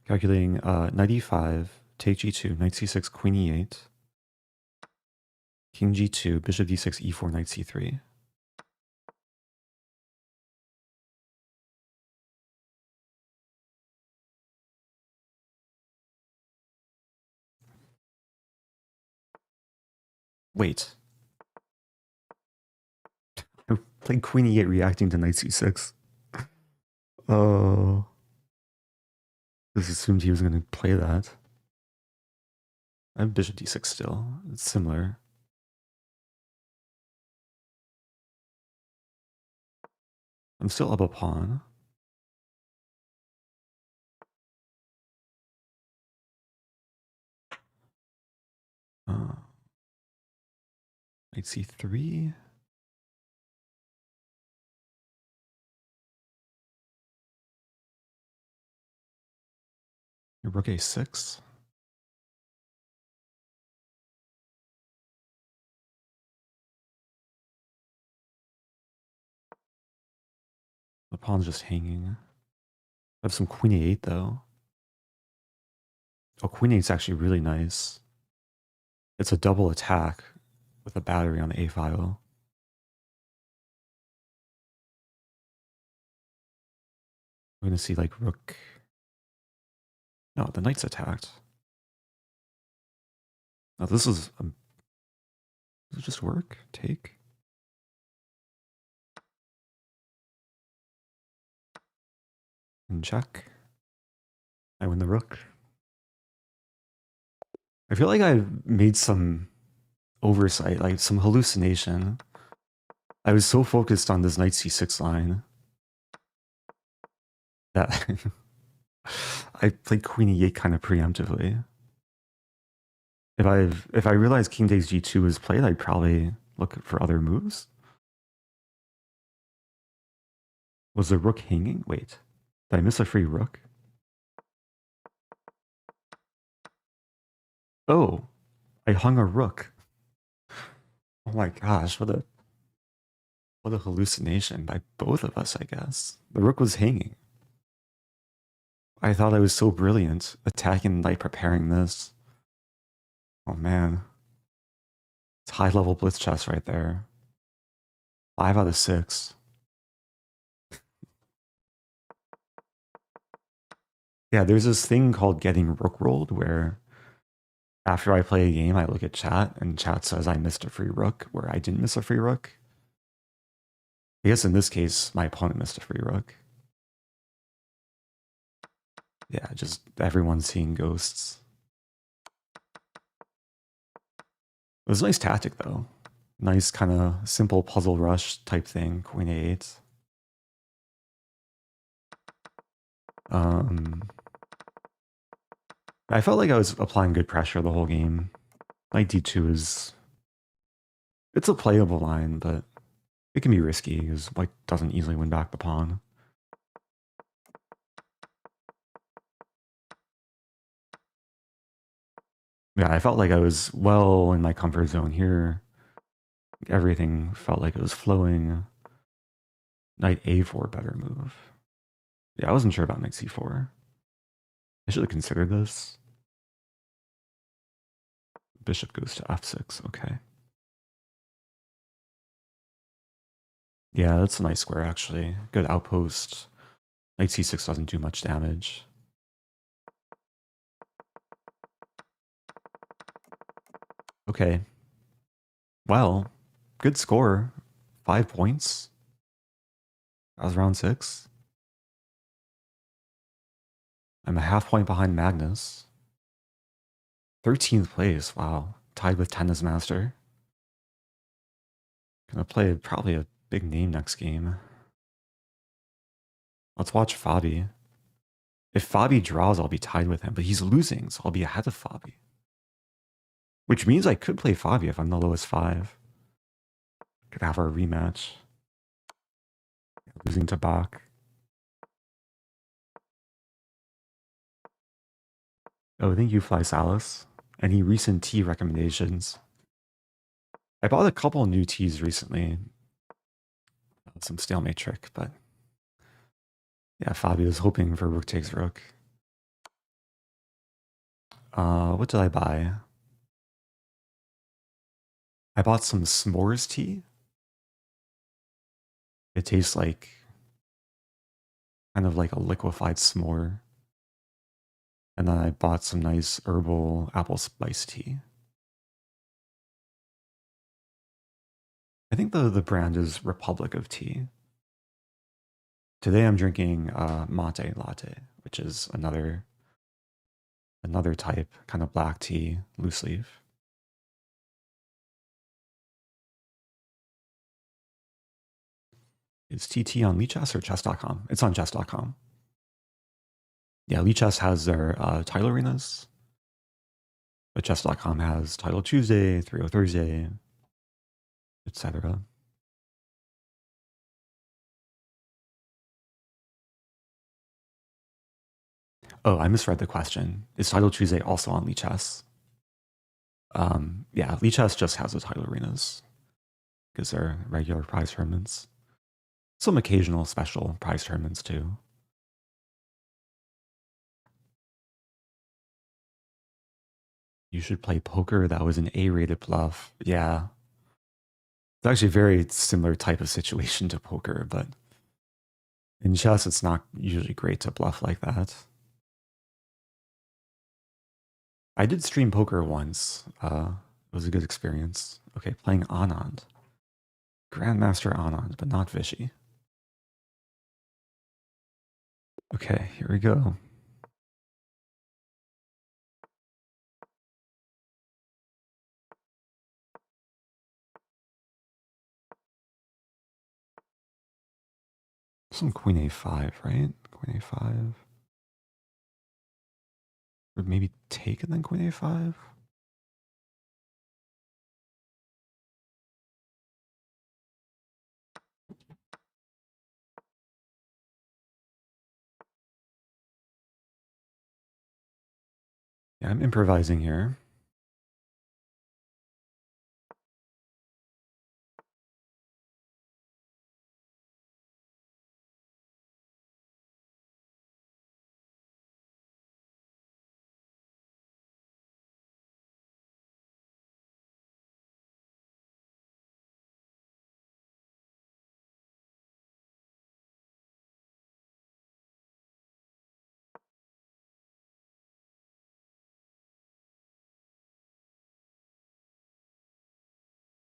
Calculating knight e5, take g2, knight c6, queen e8, king g2, bishop d6, e4, knight c3. Wait. I played queen e8 reacting to knight c6. Oh. Just assumed he was going to play that. I have bishop d6 still. It's similar. I'm still up a pawn. Knight c3. Rook a6. The pawn's just hanging. I have some queen a8 though. Oh, queen 8's actually really nice. It's a double attack with a battery on the a file. We're going to see like rook. No, the knight's attacked. Now this is does it just work? Take. And check. I win the rook. I feel like I've made some oversight, like some hallucination. I was so focused on this knight c6 line that I played queen e8 kind of preemptively. If I realized king takes g2 was played, I'd probably look for other moves. Was the rook hanging? Wait, did I miss a free rook? Oh, I hung a rook. Oh my gosh, what a hallucination by both of us, I guess. The rook was hanging. I thought I was so brilliant, attacking knight, preparing this. Oh man. It's high level blitz chess right there. 5 out of 6. Yeah, there's this thing called getting rook rolled where after I play a game, I look at chat and chat says I missed a free rook where I didn't miss a free rook. I guess in this case, my opponent missed a free rook. Yeah, just everyone's seeing ghosts. It was a nice tactic though. Nice kind of simple puzzle rush type thing, queen a8. I felt like I was applying good pressure the whole game. Knight d2 is... It's a playable line, but it can be risky because white doesn't easily win back the pawn. Yeah, I felt like I was well in my comfort zone here. Everything felt like it was flowing. Knight a4, better move. Yeah, I wasn't sure about knight c4. I should have considered this. Bishop goes to f6, okay. Yeah, that's a nice square, actually. Good outpost. Knight c6 doesn't do much damage. Okay. Well, good score. 5 points. That was round 6. I'm a half point behind Magnus. 13th place, wow. Tied with Tennis Master. Gonna play probably a big name next game. Let's watch Fabi. If Fabi draws, I'll be tied with him, but he's losing, so I'll be ahead of Fabi. Which means I could play Fabi if I'm the lowest 5. Could have our rematch. Losing to Bach. Oh, thank you, Fly Salis. Any recent tea recommendations? I bought a couple new teas recently. Some stalemate trick, but yeah, Fabio's hoping for rook takes rook. What did I buy? I bought some s'mores tea. It tastes like kind of like a liquefied s'more. And then I bought some nice herbal apple spice tea. I think the brand is Republic of Tea. Today I'm drinking mate latte, which is another type, kind of black tea, loose leaf. Is TT on Lichess or chess.com? It's on chess.com. Yeah, Lichess has their title arenas, but chess.com has Title Tuesday, 3 Thursday, etc. Oh, I misread the question. Is Title Tuesday also on Lichess? Yeah, Lichess just has the title arenas because they're regular prize tournaments. Some occasional special prize tournaments too. You should play poker. That was an A-rated bluff. Yeah. It's actually a very similar type of situation to poker, but in chess, it's not usually great to bluff like that. I did stream poker once. It was a good experience. Okay, playing Anand. Grandmaster Anand, but not Vichy. Okay, here we go. Some Queen A5, right? Queen A5. Or maybe take and then Queen A5? Yeah, I'm improvising here.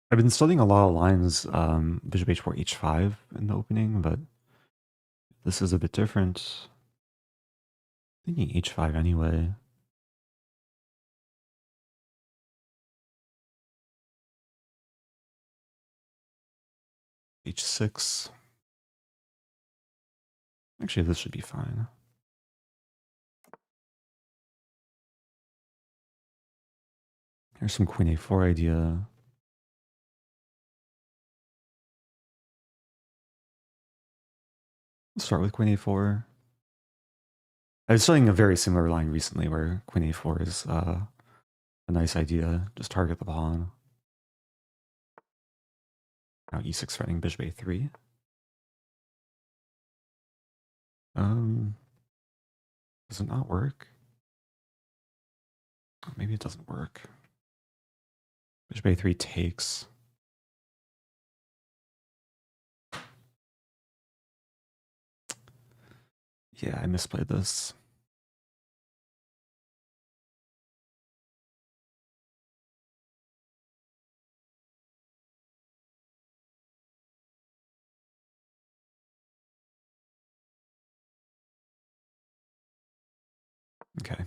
I've been studying a lot of lines, bishop h4, h5 in the opening, but this is a bit different. Thinking h5 anyway. h6. Actually, this should be fine. Here's some queen a4 idea. Let's start with queen a4. I was studying a very similar line recently where queen a4 is a nice idea. Just target the pawn. Now e6 threatening bishop a3. Does it not work? Maybe it doesn't work. Bishop a3 takes. Yeah, I misplayed this. Okay.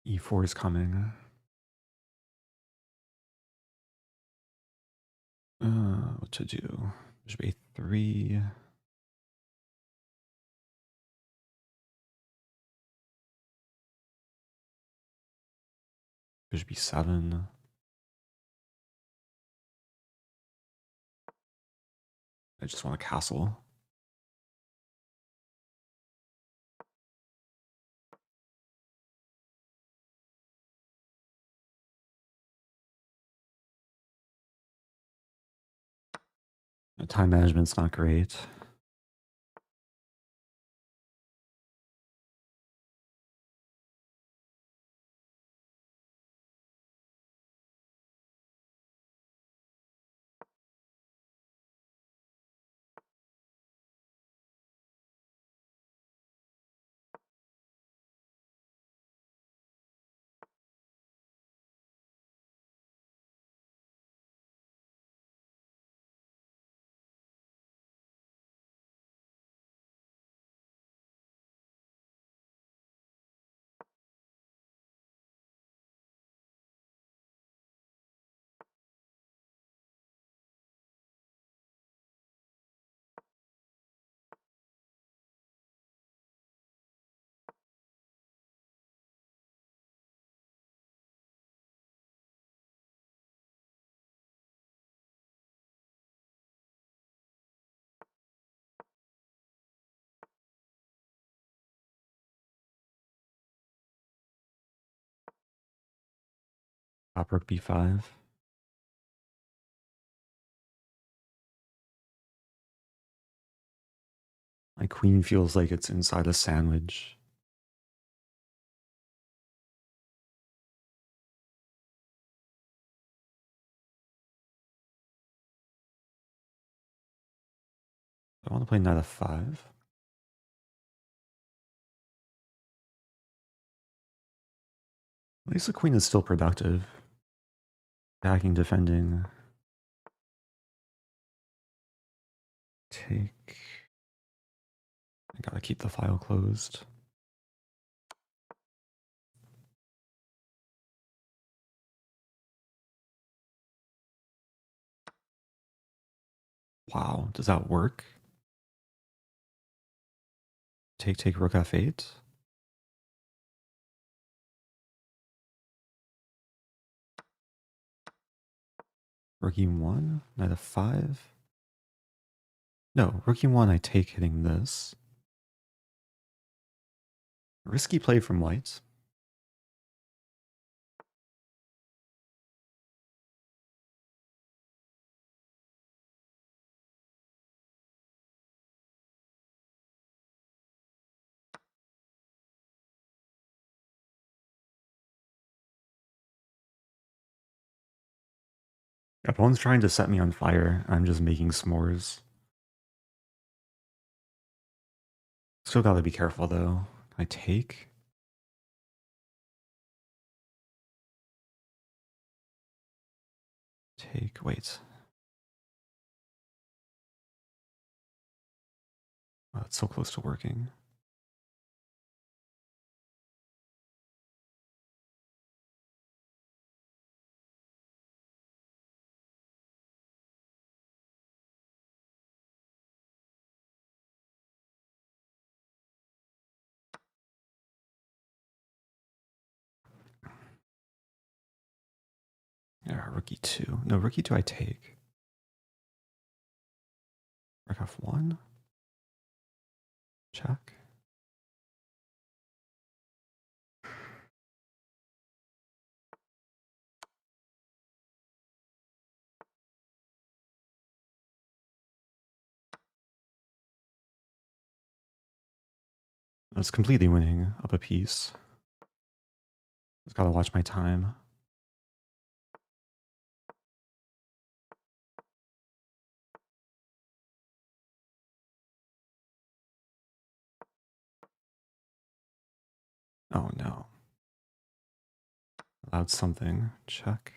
e4 is coming. What to do? Bishop a3. Bishop b7. I just want a castle. The time management's not great. Top rook b5. My queen feels like it's inside a sandwich. I want to play knight f5. At least the queen is still productive. Attacking, defending. Take. I gotta keep the file closed. Wow, does that work? Take rook f8. Rook e1, knight f5. No, rook e1 I take hitting this. Risky play from white. Opponent's trying to set me on fire. I'm just making s'mores. Still gotta be careful though. Can I take? Take, wait. Oh, it's so close to working. Yeah, rookie 2. No, rookie 2 I take. Rook F1. Check. That's completely winning up a piece. Just gotta watch my time. Oh no. Allowed something. Check.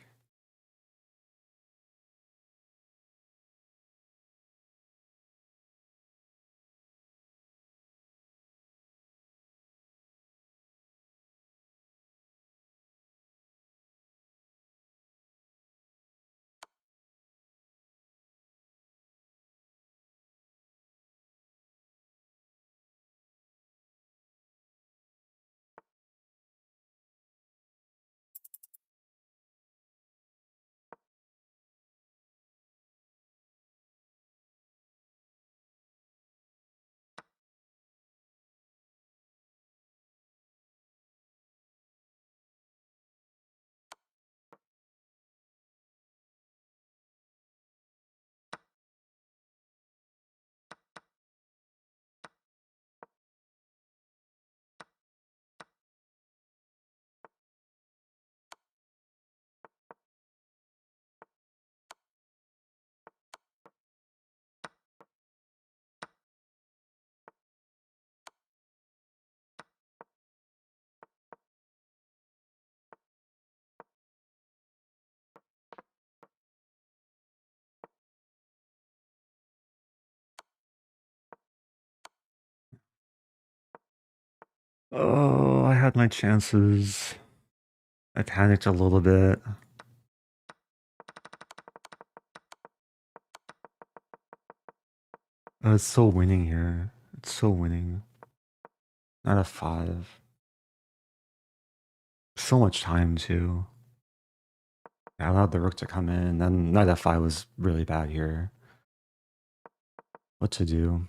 Oh, I had my chances. I panicked a little bit. Oh, it's so winning here. It's so winning. Not a 5. So much time too. I allowed the rook to come in, then knight f5 was really bad here. What to do?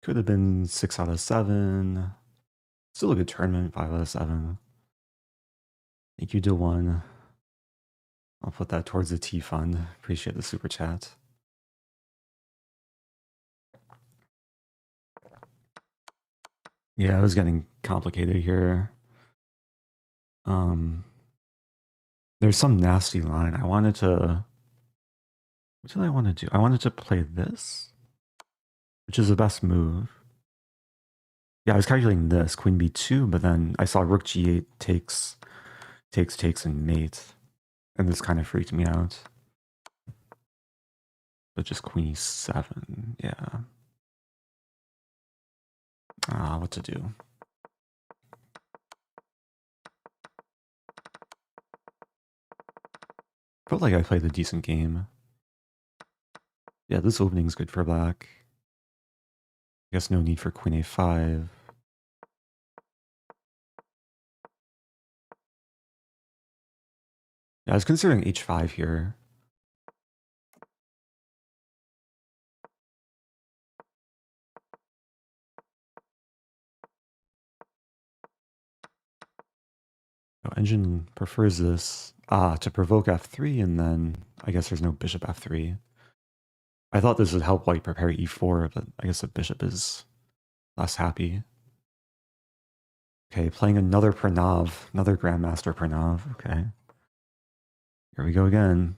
Could have been 6 out of 7. Still a good tournament, 5 out of 7. Thank you to 1. I'll put that towards the T fund. Appreciate the super chat. Yeah, it was getting complicated here. There's some nasty line. I wanted to... What did I want to do? I wanted to play this, which is the best move. Yeah, I was calculating this, queen b2, but then I saw rook g8 takes, and mate. And this kind of freaked me out. But just queen e7, yeah. What to do? Felt like I played a decent game. Yeah, this opening's good for black. I guess no need for queen a5. Yeah, I was considering h5 here. Oh, engine prefers this to provoke f3, and then I guess there's no bishop f3. I thought this would help white prepare e4, but I guess the bishop is less happy. Okay, playing another Pranav, another Grandmaster Pranav. Okay. Here we go again.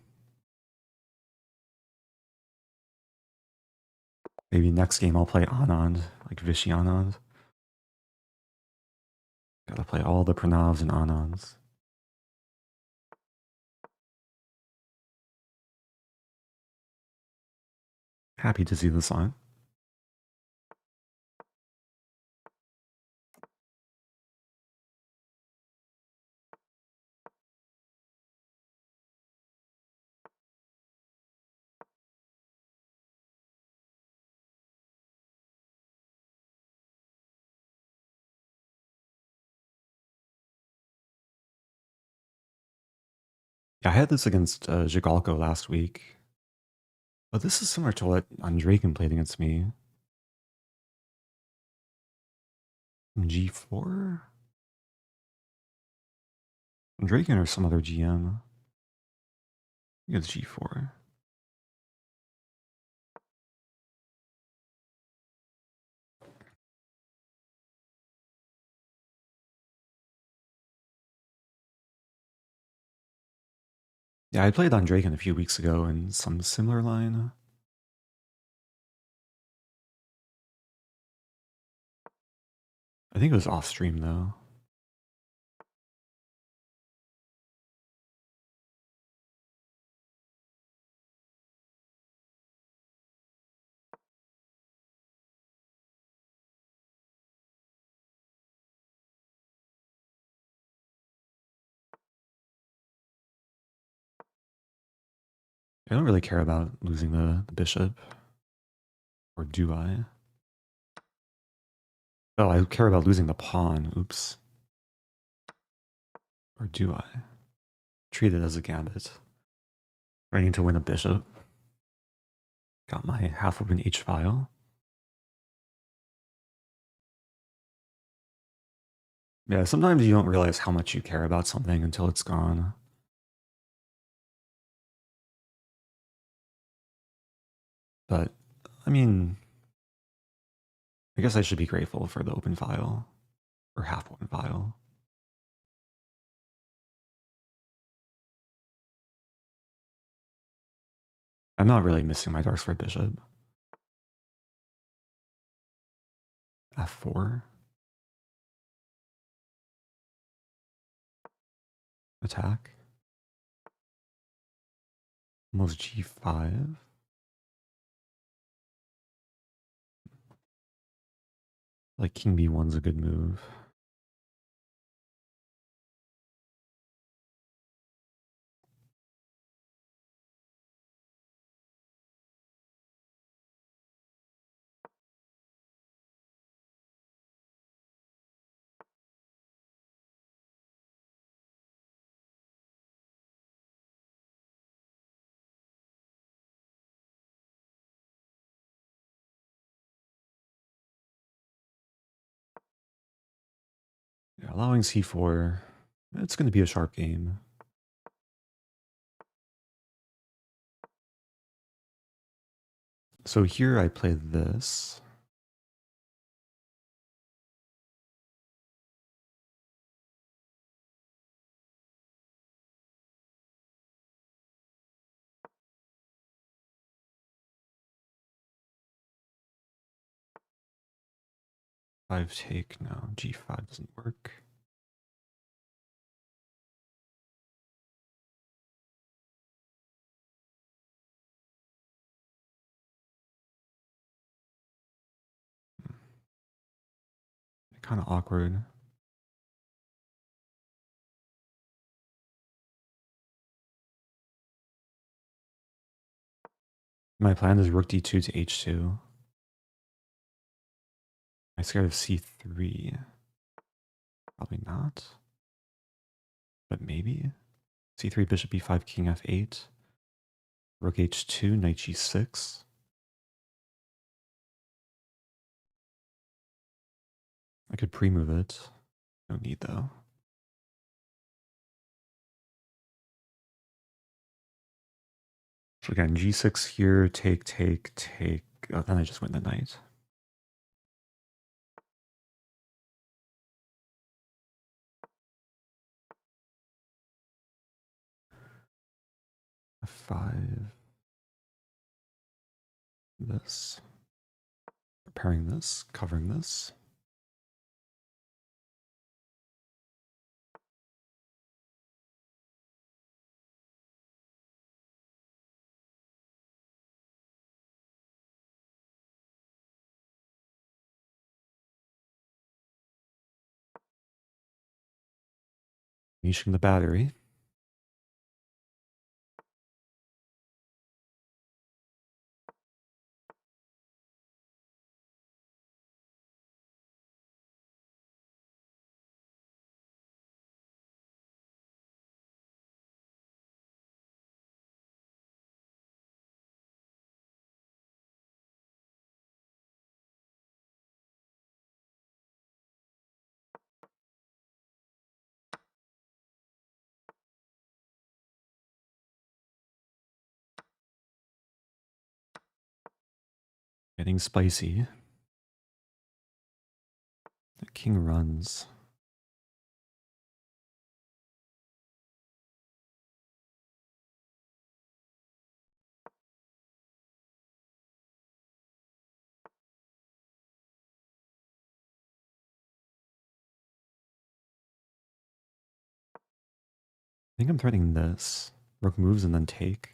Maybe next game I'll play Anand, like Vishy Anand. Gotta play all the Pranavs and Anands. Happy to see the sign. Yeah, I had this against Jigalko last week. But this is similar to what Andreikin played against me. G4? Andreikin or some other GM. I think it's G4. Yeah, I played Andreikin a few weeks ago in some similar line. I think it was off stream though. I don't really care about losing the bishop. Or do I? Oh, I care about losing the pawn. Oops. Or do I? Treat it as a gambit. I need to win a bishop. Got my half open H file. Yeah, sometimes you don't realize how much you care about something until it's gone. But, I mean, I guess I should be grateful for the open file. Or half open file. I'm not really missing my dark square bishop. F4. Attack. Almost G5. Like King B1's a good move. Yeah, allowing C4. It's going to be a sharp game. So here I play this. Five take, no, G5 doesn't work. Kind of awkward. My plan is rook d2 to h2. I scared of c3. Probably not. But maybe. c3, bishop e5, king f8. Rook h2, knight g6. I could pre-move it. No need though. So again, g6 here, take, take, take. Oh, then I just win the knight. F5. This. Preparing this, covering this. Unleashing the battery. Getting spicy. The king runs. I think I'm threatening this. Rook moves and then take.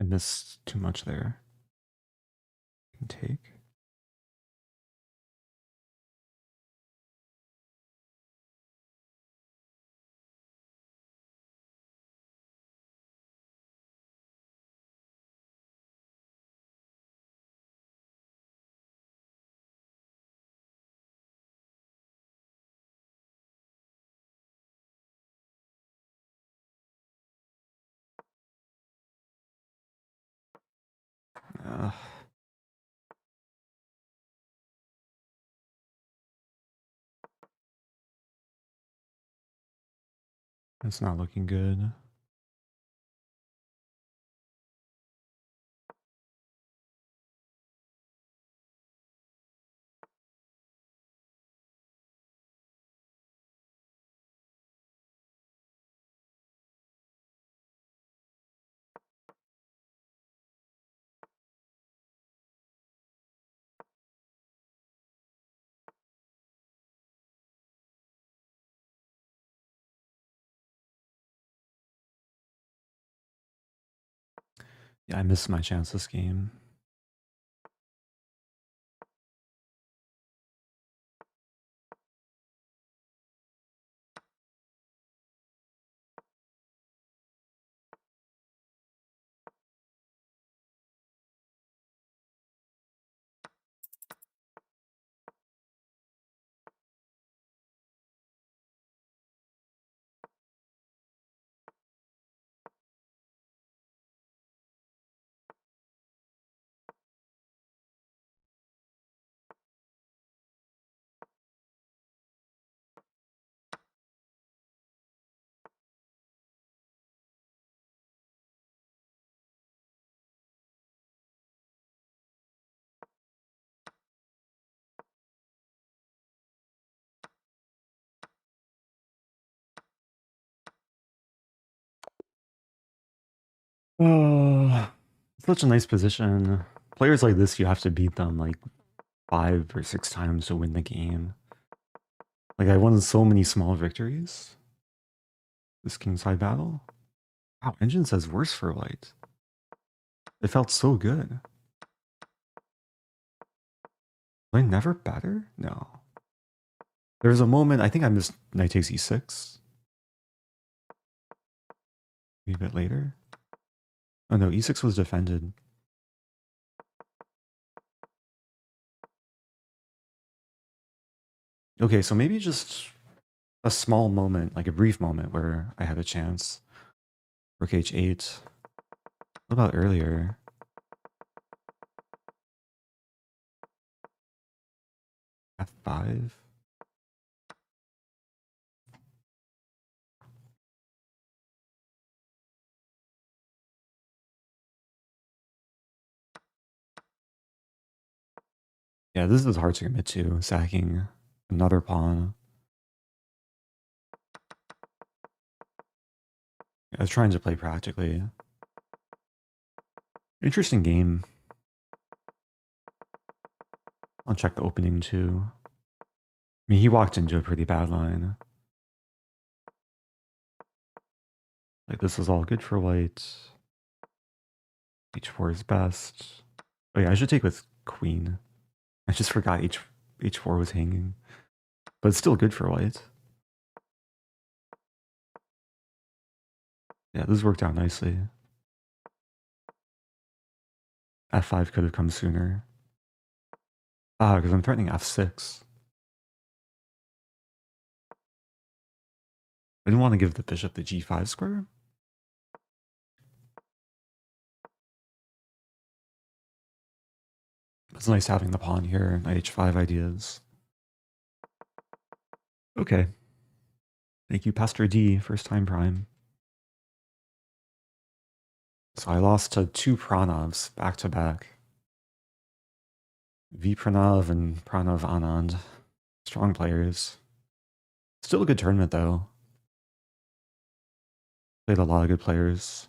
I missed too much there. Can take. That's not looking good. Yeah, I missed my chance this game. Oh, such a nice position. Players like this, you have to beat them like 5 or 6 times to win the game. Like, I won so many small victories. This kingside battle. Wow, engine says worse for white. It felt so good. Was I never better? No. There's a moment, I think I missed knight takes e6. Maybe a bit later. Oh no, e6 was defended. Okay, so maybe just a small moment, like a brief moment where I had a chance. Rook h8. What about earlier? f5? Yeah, this is hard to commit to, sacking another pawn. I was trying to play practically. Interesting game. I'll check the opening too. I mean, he walked into a pretty bad line. Like, this was all good for white. h4 is best. Oh yeah, I should take with queen. I just forgot h4 was hanging. But it's still good for white. Yeah, this worked out nicely. f5 could have come sooner. Ah, because I'm threatening f6. I didn't want to give the bishop the g5 square. It's nice having the pawn here, knight h5 ideas. Okay. Thank you, Pastor D, first time prime. So I lost to two Pranavs back to back. V Pranav and Pranav Anand. Strong players. Still a good tournament though. Played a lot of good players.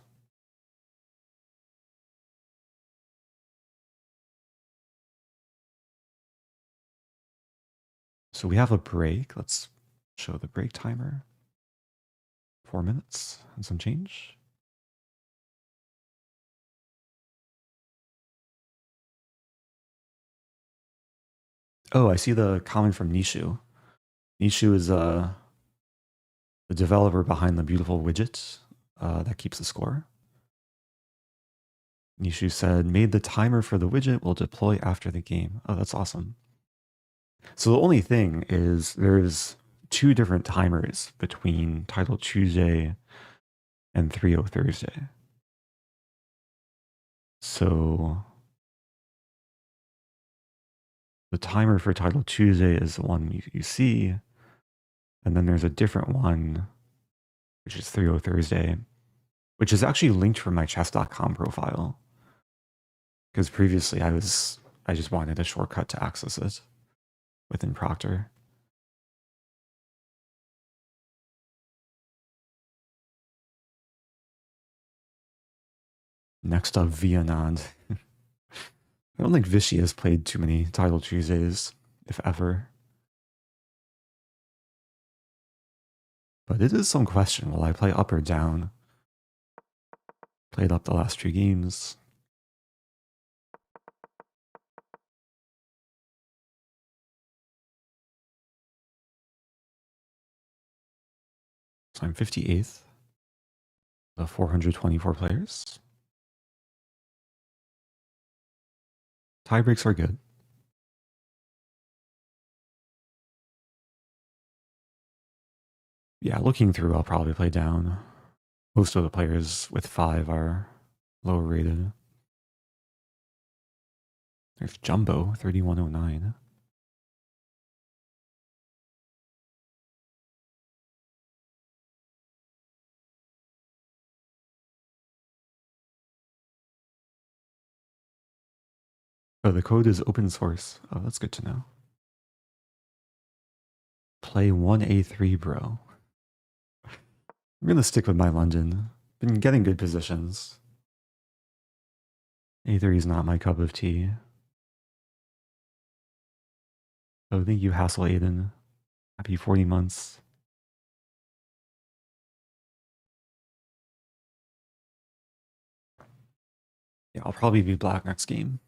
So we have a break. Let's show the break timer. 4 minutes and some change. Oh, I see the comment from Nishu. Nishu is the developer behind the beautiful widget that keeps the score. Nishu said, made the timer for the widget will deploy after the game. Oh, that's awesome. So the only thing is there's two different timers between Title Tuesday and 3-0 Thursday. So the timer for Title Tuesday is the one you see, and then there's a different one, which is 3-0 Thursday, which is actually linked from my chess.com profile. Because previously I just wanted a shortcut to access it within Proctor. Next up, Anand. I don't think Vishy has played too many Title Tuesdays, if ever. But it is some question, will I play up or down? Played up the last two games. So I'm 58th of 424 players. Tie breaks are good. Yeah, looking through, I'll probably play down. Most of the players with 5 are lower rated. There's Jumbo, 3109. Oh, the code is open source. Oh, that's good to know. Play 1A3, bro. I'm going to stick with my London. Been getting good positions. A3 is not my cup of tea. Oh, thank you, Hassel Aiden. Happy 40 months. Yeah, I'll probably be black next game.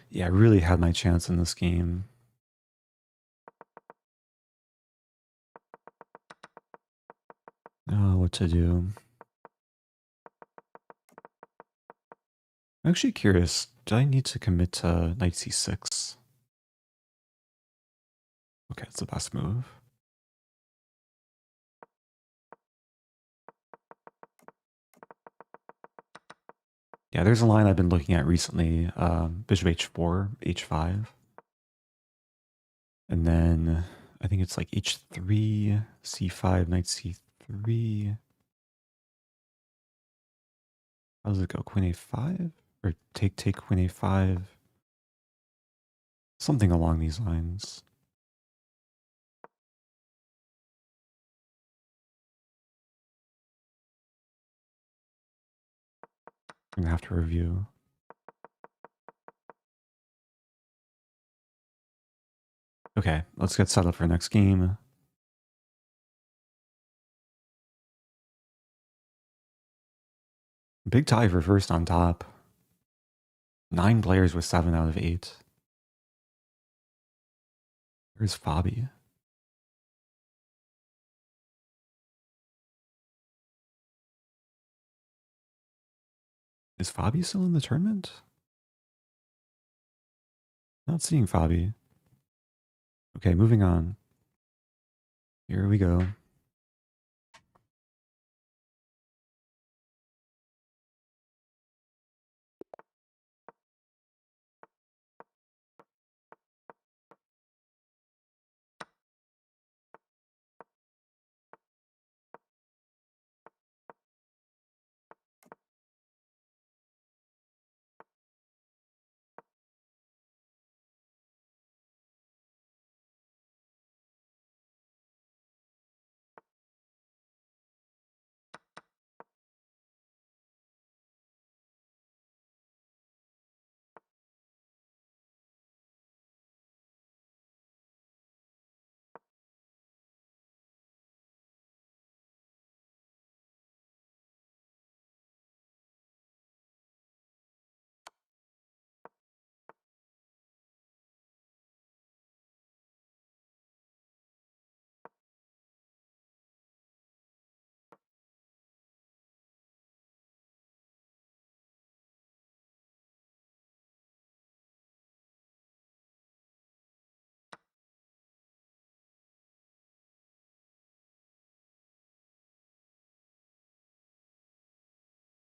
Yeah, I really had my chance in this game. Oh, what to do? I'm actually curious, do I need to commit to knight c6? Okay, it's the best move. Yeah, there's a line I've been looking at recently, bishop h4, h5. And then I think it's like h3, c5, knight c3. How does it go? Queen a5? Or take queen a5? Something along these lines. I'm gonna have to review. Okay, let's get set up for next game. Big tie for first on top. 9 players with 7 out of 8. Where's Fabi? Is Fabi still in the tournament? Not seeing Fabi. Okay, moving on. Here we go.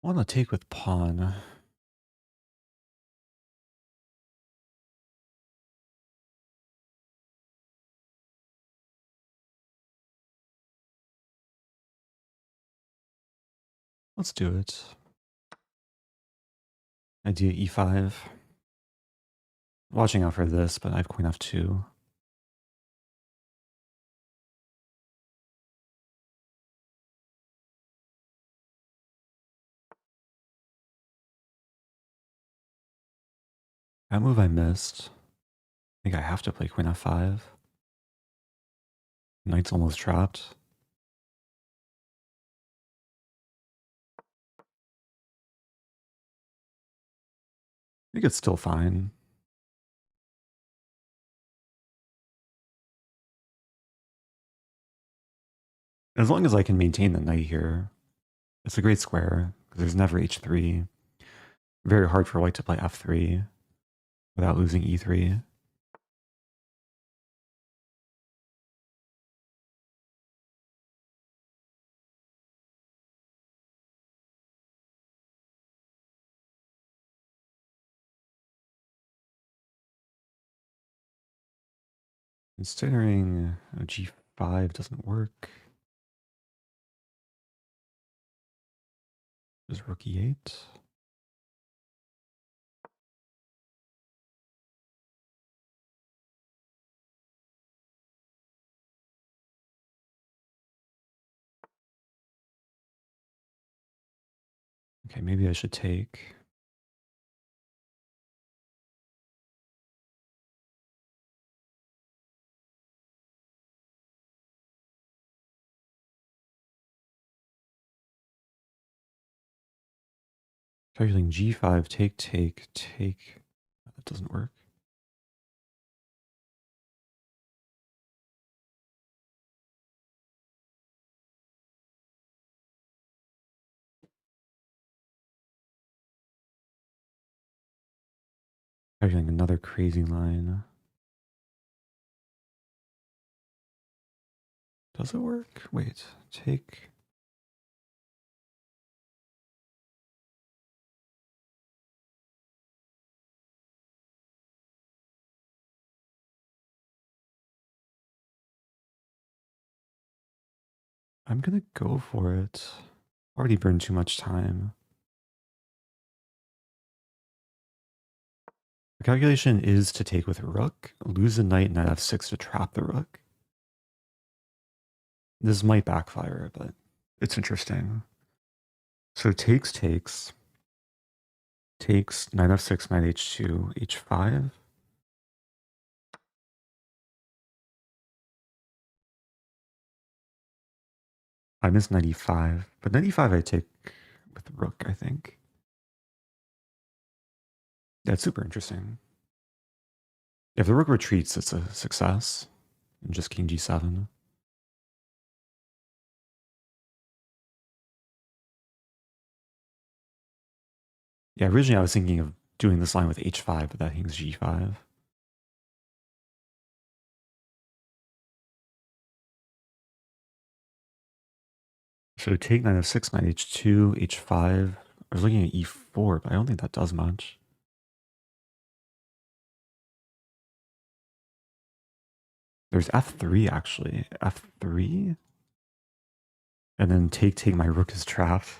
I want to take with pawn. Let's do it. Idea e5. Watching out for this, but I have queen f2. That move I missed. I think I have to play queen f5. Knight's almost trapped. I think it's still fine. As long as I can maintain the knight here, it's a great square, because there's never h3. Very hard for white to play f3 without losing e3. Considering g5 doesn't work. There's rook e8. Okay, maybe I should take. Calculating g5, take. That doesn't work. Having another crazy line. Does it work? Wait, take. I'm gonna go for it. Already burned too much time. The calculation is to take with rook, lose a knight, knight f6 to trap the rook. This might backfire, but it's interesting. So takes, knight f6, knight h2, h5. I missed knight e5, but knight e5 I take with rook, I think. That's super interesting. If the rook retreats, it's a success. And just king g7. Yeah, originally I was thinking of doing this line with h5, but that king's g5. So take knight f6, knight h2, h5. I was looking at e4, but I don't think that does much. There's f3 actually. f3? And then take, my rook is trapped.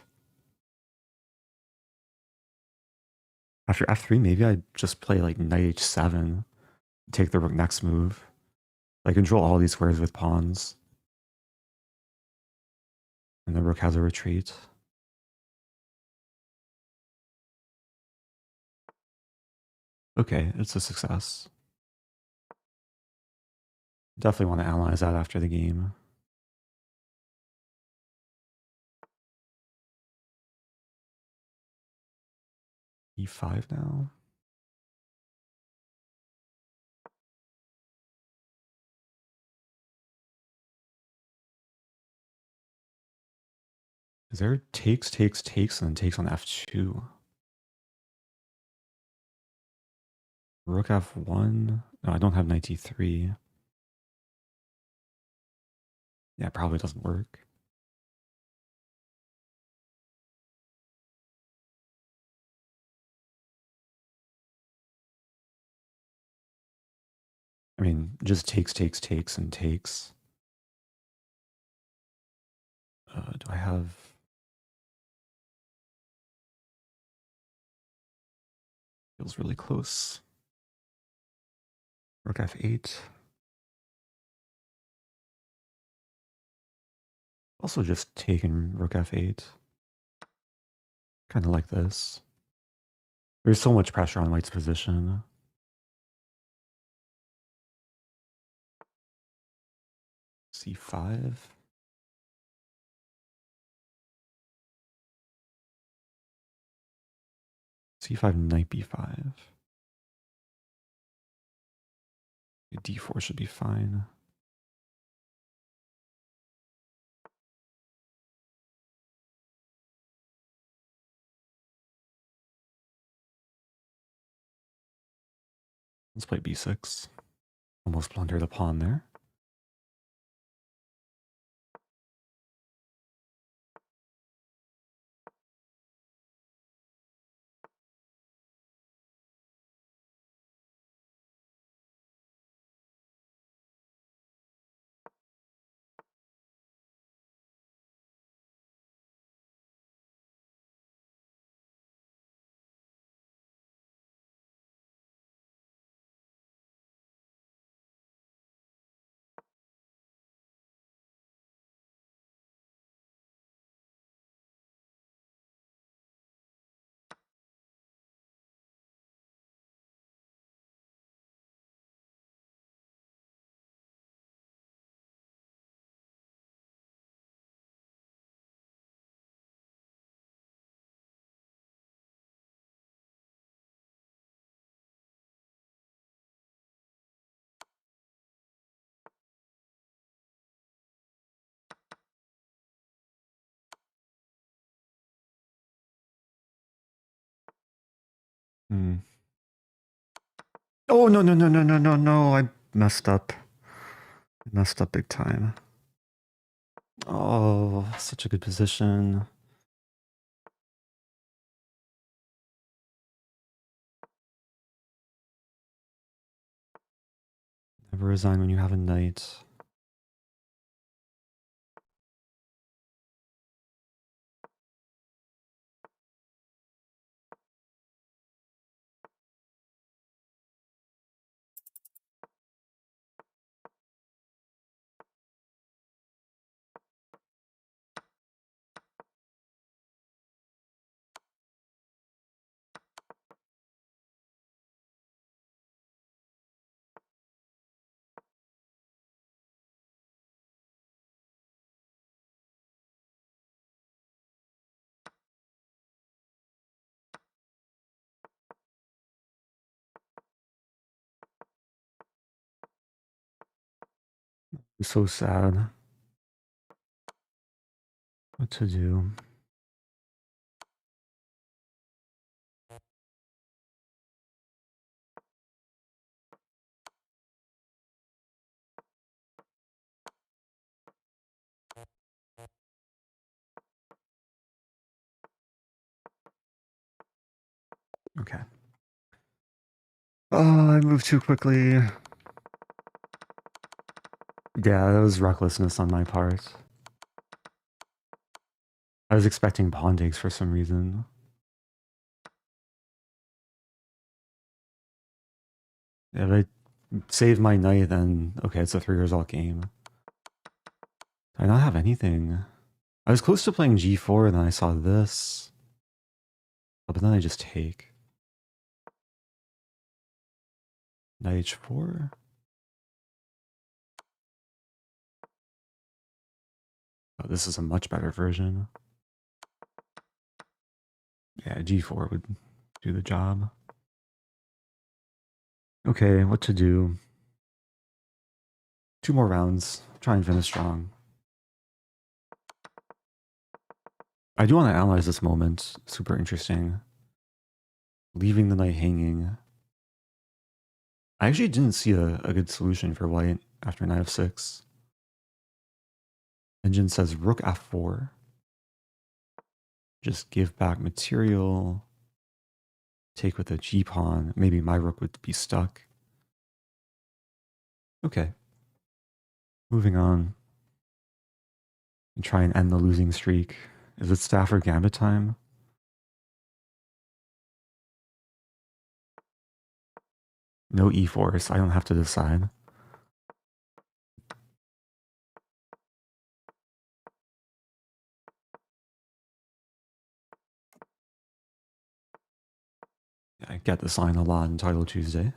After f3, maybe I just play like knight h7. Take the rook next move. I control all these squares with pawns. And the rook has a retreat. Okay, it's a success. Definitely want to analyze that after the game. e5 now. Is there takes, and then takes on f2? Rook f1? No, I don't have knight e3. Yeah, it probably doesn't work. I mean, just takes, and takes. Do I have... Feels really close. Rook f8. Also just taking rook f8. Kind of like this. There's so much pressure on white's position. c5. c5, knight b5. d4 should be fine. Let's play b6. Almost blundered a pawn there. Hmm. Oh, no, no, no, no, no, no, no. I messed up. I messed up big time. Oh, such a good position. Never resign when you have a knight. I'm so sad. What to do? Okay. Oh, I moved too quickly. Yeah, that was recklessness on my part. I was expecting pawn takes for some reason. Yeah, if I save my knight, then okay, it's a 3 result game. Do I not have anything? I was close to playing g4, and then I saw this. Oh, but then I just take. Knight h4? Oh, this is a much better version. Yeah, g4 would do the job. Okay, what to do? 2 more rounds. Try and finish strong. I do want to analyze this moment. Super interesting. Leaving the knight hanging. I actually didn't see a good solution for white after knight f6. Engine says rook f4. Just give back material. Take with a g-pawn. Maybe my rook would be stuck. Okay. Moving on. And try and end the losing streak. Is it Stafford Gambit time? No e4, so I don't have to decide. I get this line a lot in Title Tuesday.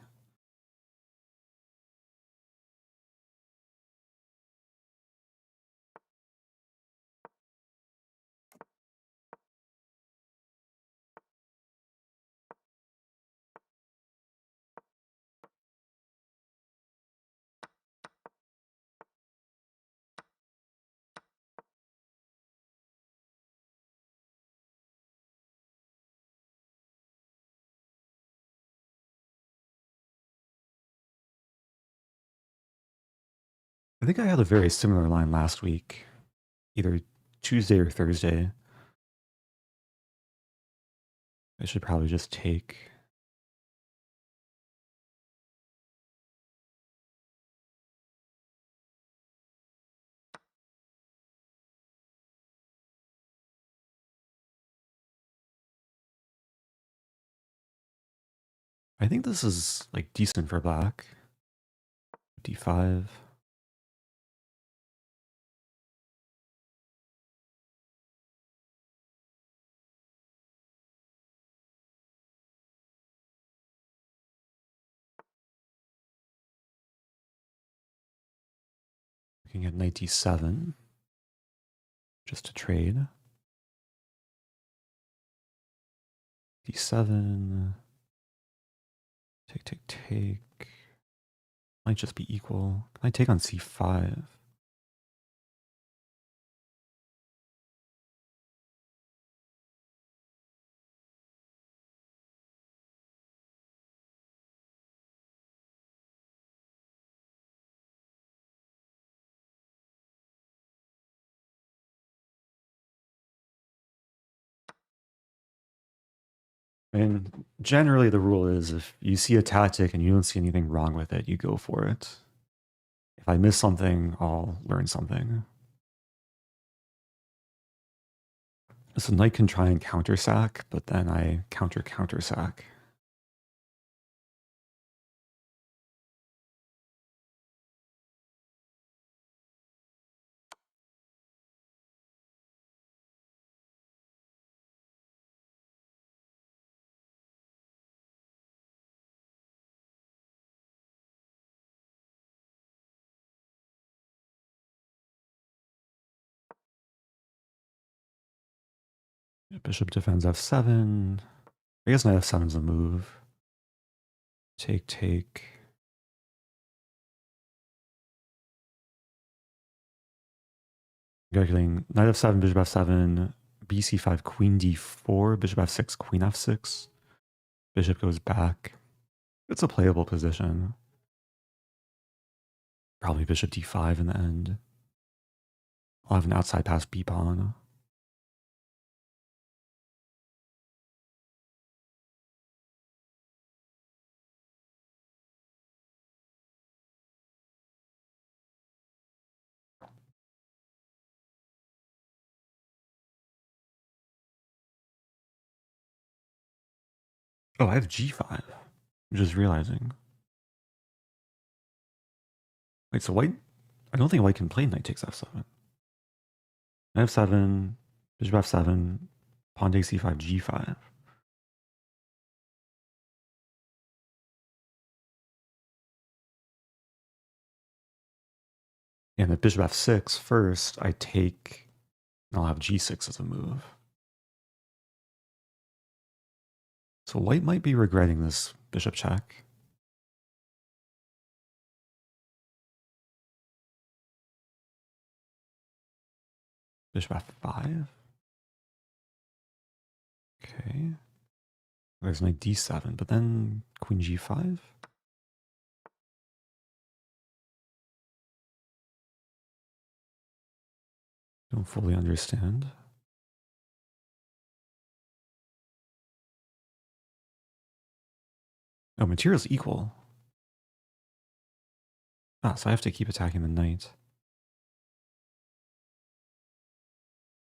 I think I had a very similar line last week, either Tuesday or Thursday. I should probably just take. I think this is like decent for black. d5. Looking at knight d7. Just to trade. d7. Take, take, take. Might just be equal. Can I take on c5? And generally, the rule is if you see a tactic and you don't see anything wrong with it, you go for it. If I miss something, I'll learn something. So knight can try and counter sack, but then I counter sack. Bishop defends f7. I guess knight f7 is a move. Take. Calculating knight f7, bishop f7, bc5, queen d4, bishop f6, queen f6. Bishop goes back. It's a playable position. Probably bishop d5 in the end. I'll have an outside pass b pawn. Oh, I have g5. I'm just realizing. Wait, so white? I don't think white can play knight takes f7. Knight f7, bishop f7, pawn takes c5, g5. And the bishop f6 first, I take, and I'll have g6 as a move. So white might be regretting this bishop check. Bishop f5. Okay. There's knight d7, but then queen g5. Don't fully understand. Oh, material's equal. Ah, so I have to keep attacking the knight.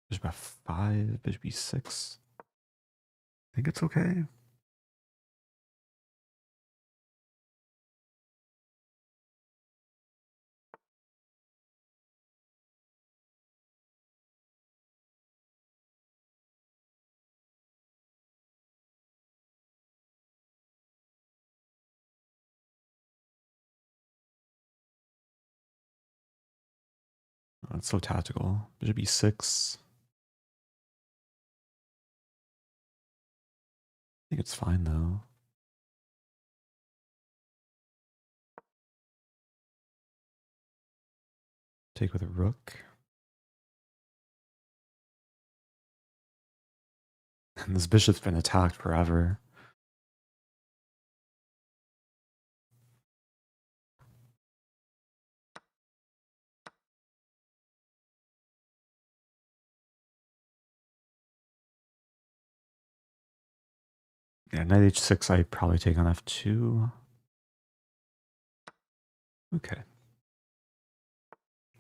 Bishop f5, bishop e6. I think it's okay. Oh, it's so tactical. Bishop e6. I think it's fine though. Take with a rook. And this bishop's been attacked forever. Yeah, knight h6, I probably take on f2. Okay.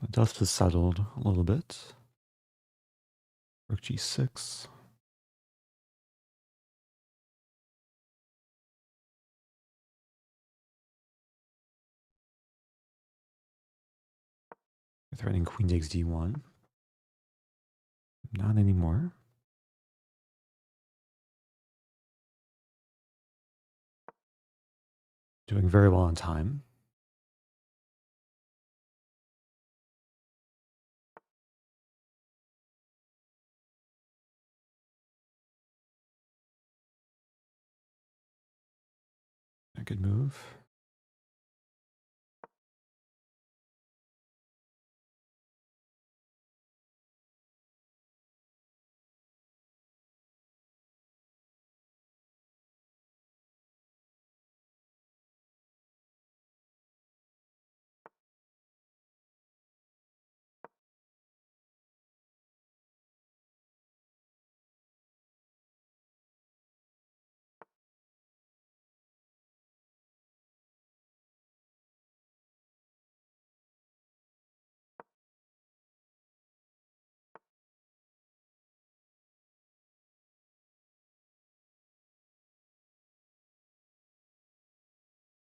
The dust has settled a little bit. Rook g6. Threatening queen takes d1. Not anymore. Doing very well on time. A good move.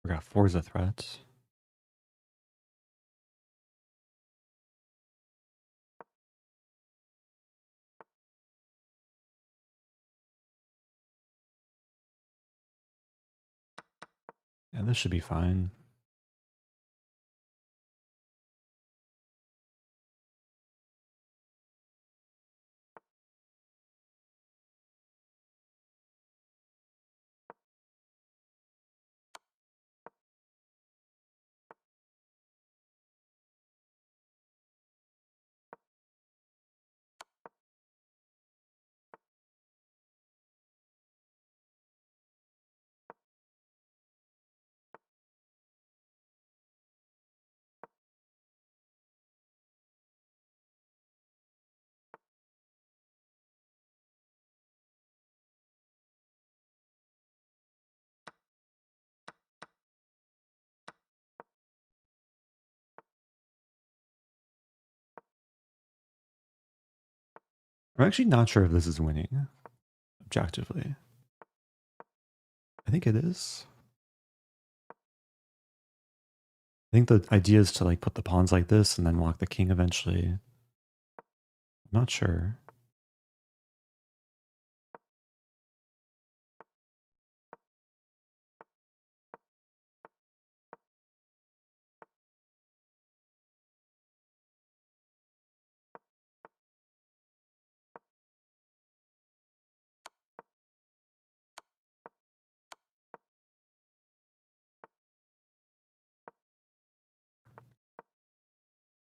Forgot 4 is a threat. Yeah, this should be fine. I'm actually not sure if this is winning, objectively. I think it is. I think the idea is to like put the pawns like this and then walk the king eventually. I'm not sure.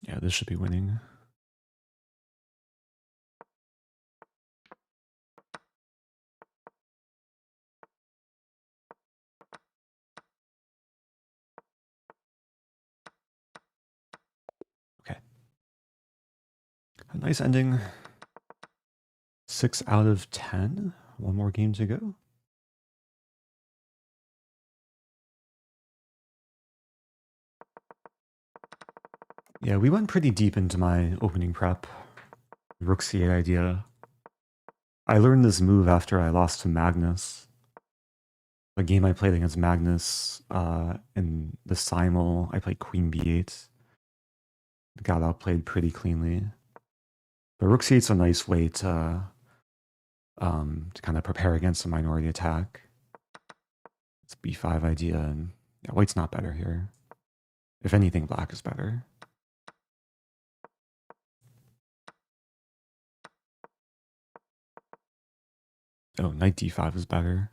Yeah, this should be winning. Okay. A nice ending. 6 out of 10. One more game to go. Yeah, we went pretty deep into my opening prep. Rook c8 idea. I learned this move after I lost to Magnus. A game I played against Magnus in the simul, I played queen b8. Got outplayed pretty cleanly. But rook c8's a nice way to kind of prepare against a minority attack. It's b5 idea, and yeah, white's not better here. If anything, black is better. Oh, knight d5 is better.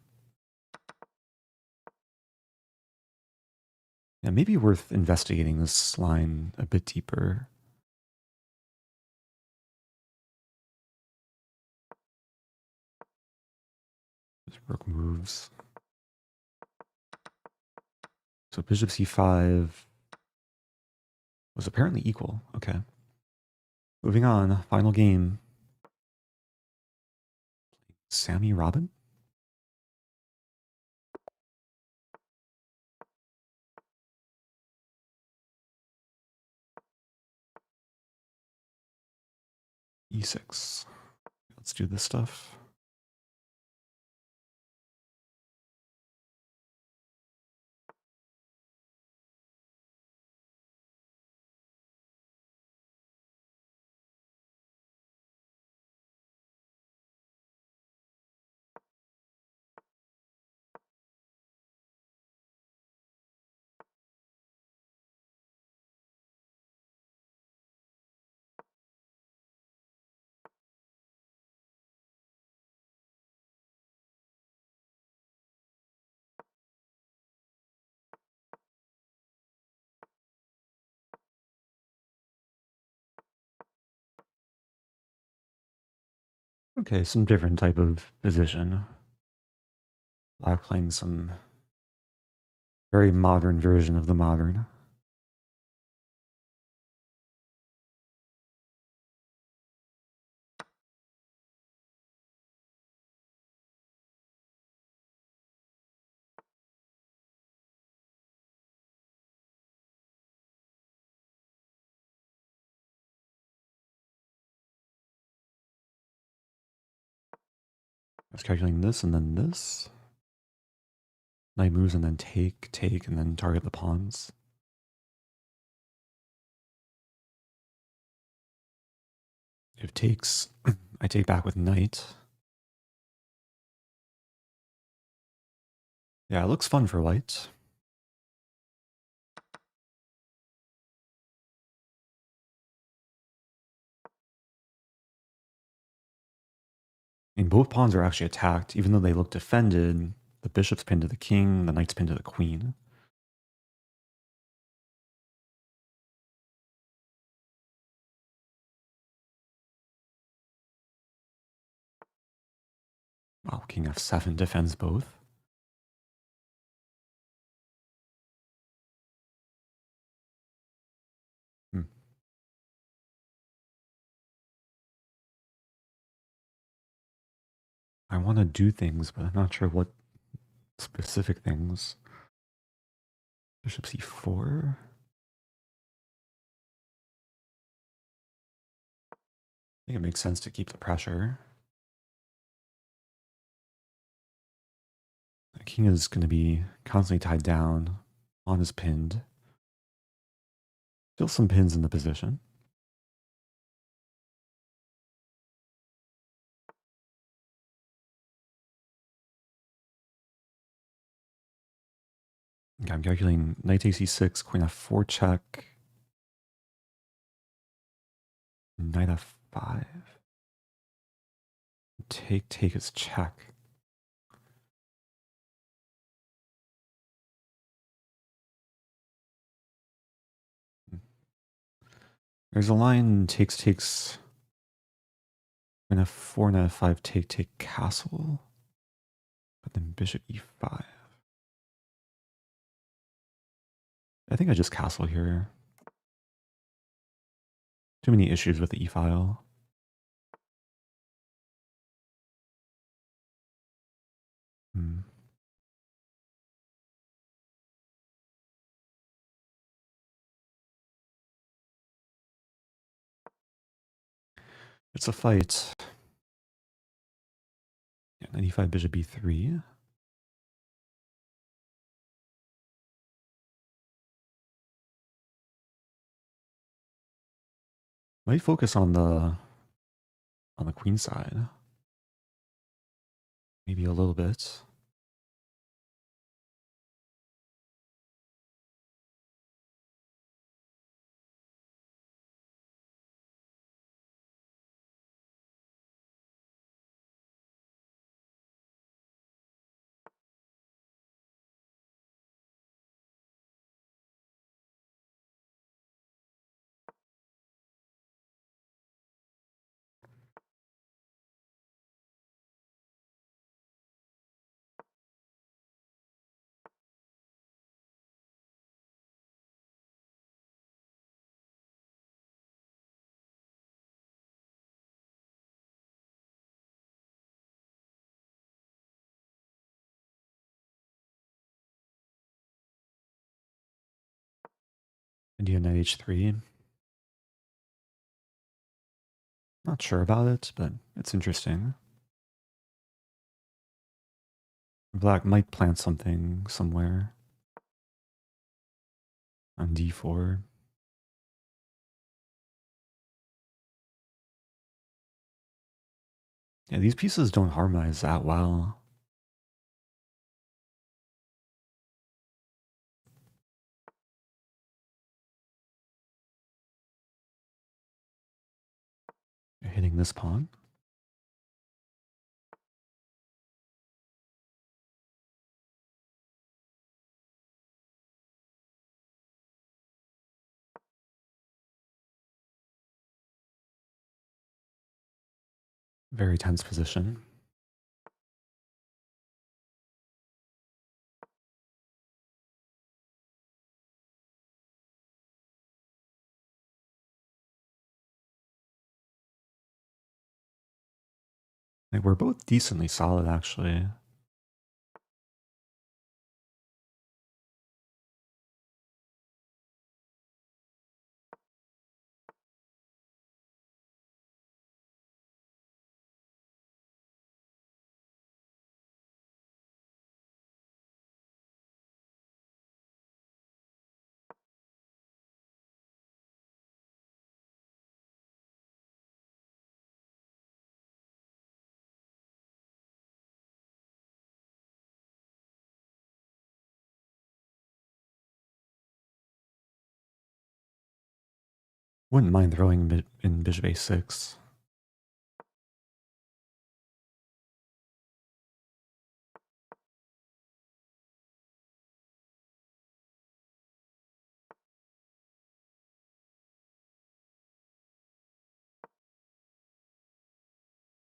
Yeah, maybe worth investigating this line a bit deeper. This rook moves. So bishop c5 was apparently equal. Okay. Moving on, final game. Sammy Robin? e6. Let's do this stuff. Okay, some different type of position. Black playing some very modern version of the modern. I was calculating this and then this. Knight moves and then take, and then target the pawns. If takes, I take back with knight. Yeah, it looks fun for white. I mean, both pawns are actually attacked, even though they look defended. The bishop's pinned to the king, the knight's pinned to the queen. Wow, king f7 defends both. Hmm. I want to do things, but I'm not sure what specific things. Bishop c4. I think it makes sense to keep the pressure. The king is going to be constantly tied down. Pawn is pinned. Still some pins in the position. Okay, I'm calculating knight takes e6, queen f4 check. Knight f5. Take is check. There's a line takes, queen f4, knight f5, take, castle. But then bishop e5. I think I just castle here. Too many issues with the e-file. It's a fight. Yeah, 95 bishop b3. Might focus on the queen side. Maybe a little bit. India knight h3. Not sure about it, but it's interesting. Black might plant something somewhere on d4. Yeah, these pieces don't harmonize that well. You're hitting this pawn. Very tense position. Like, we're both decently solid, actually. Wouldn't mind throwing in bishop a6.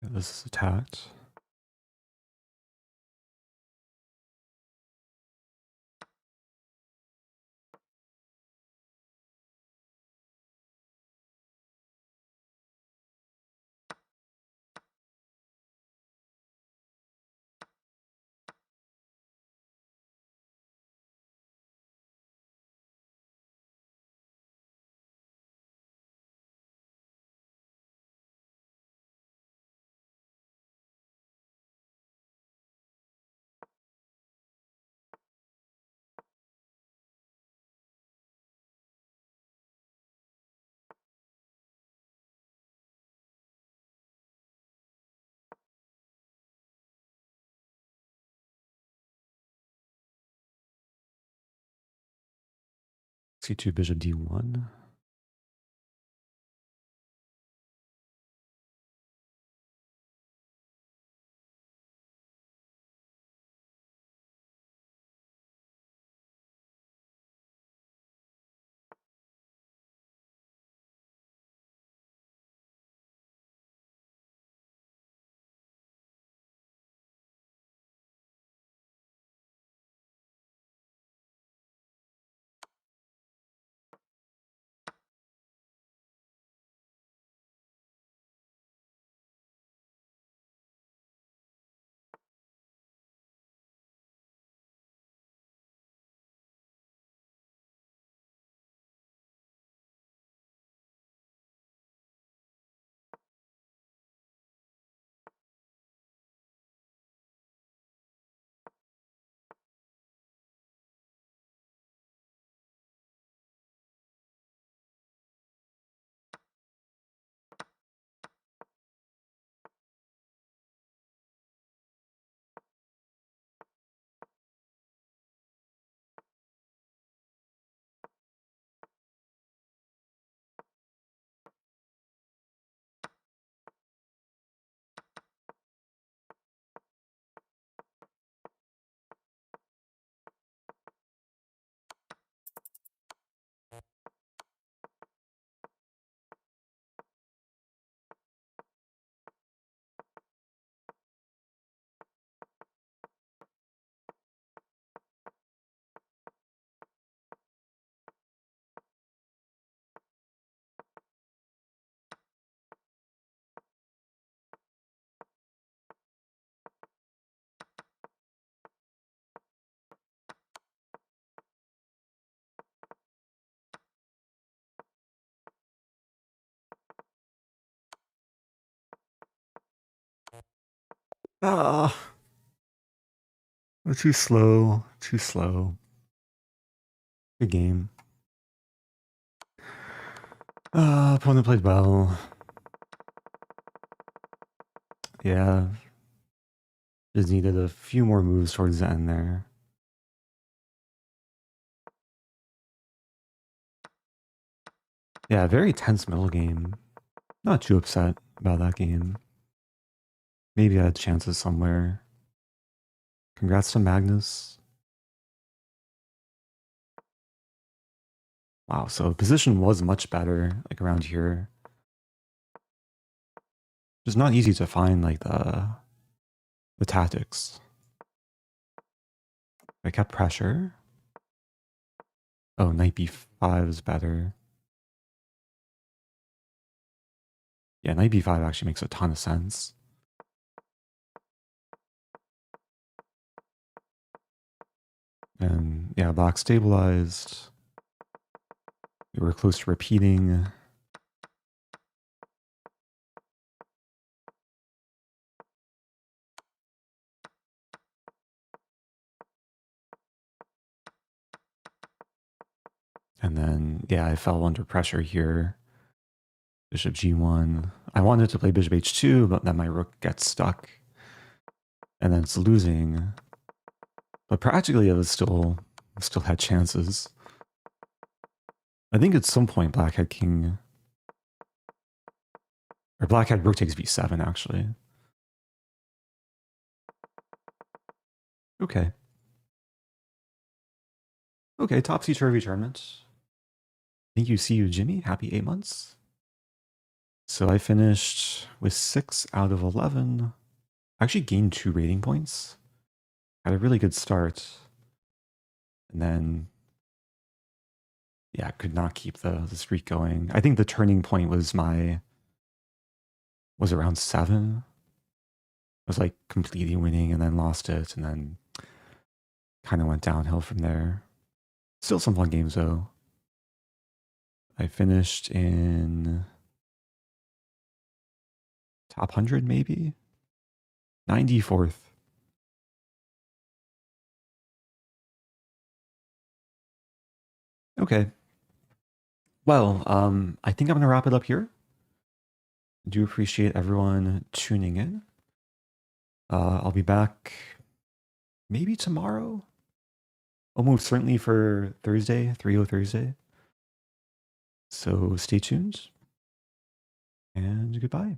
This is attacked. c2 bishop d1. Ah, too slow, too slow. Good game. Opponent played well. Yeah, just needed a few more moves towards the end there. Yeah, very tense middle game. Not too upset about that game. Maybe I had chances somewhere. Congrats to Magnus. Wow, so position was much better, like around here. It's not easy to find like the tactics. I kept pressure. Oh, knight b5 is better. Yeah, knight b5 actually makes a ton of sense. And yeah, black stabilized. We were close to repeating. And then, yeah, I fell under pressure here. Bishop g1. I wanted to play bishop h2, but then my rook gets stuck. And then it's losing. But practically it was still had chances. I think at some point black had king Or black had rook takes b7, actually. Okay. Okay, topsy-turvy tournament. Thank you, see you, Jimmy. Happy 8 months. So I finished with 6 out of 11. I actually gained 2 rating points. Had a really good start. And then, yeah, could not keep the streak going. I think the turning point was around 7. I was like completely winning and then lost it and then kind of went downhill from there. Still some fun games though. I finished in top 100 maybe? 94th. Okay. Well, I think I'm going to wrap it up here. I do appreciate everyone tuning in. I'll be back maybe tomorrow. Almost certainly for Thursday, 3-0 Thursday. So stay tuned and goodbye.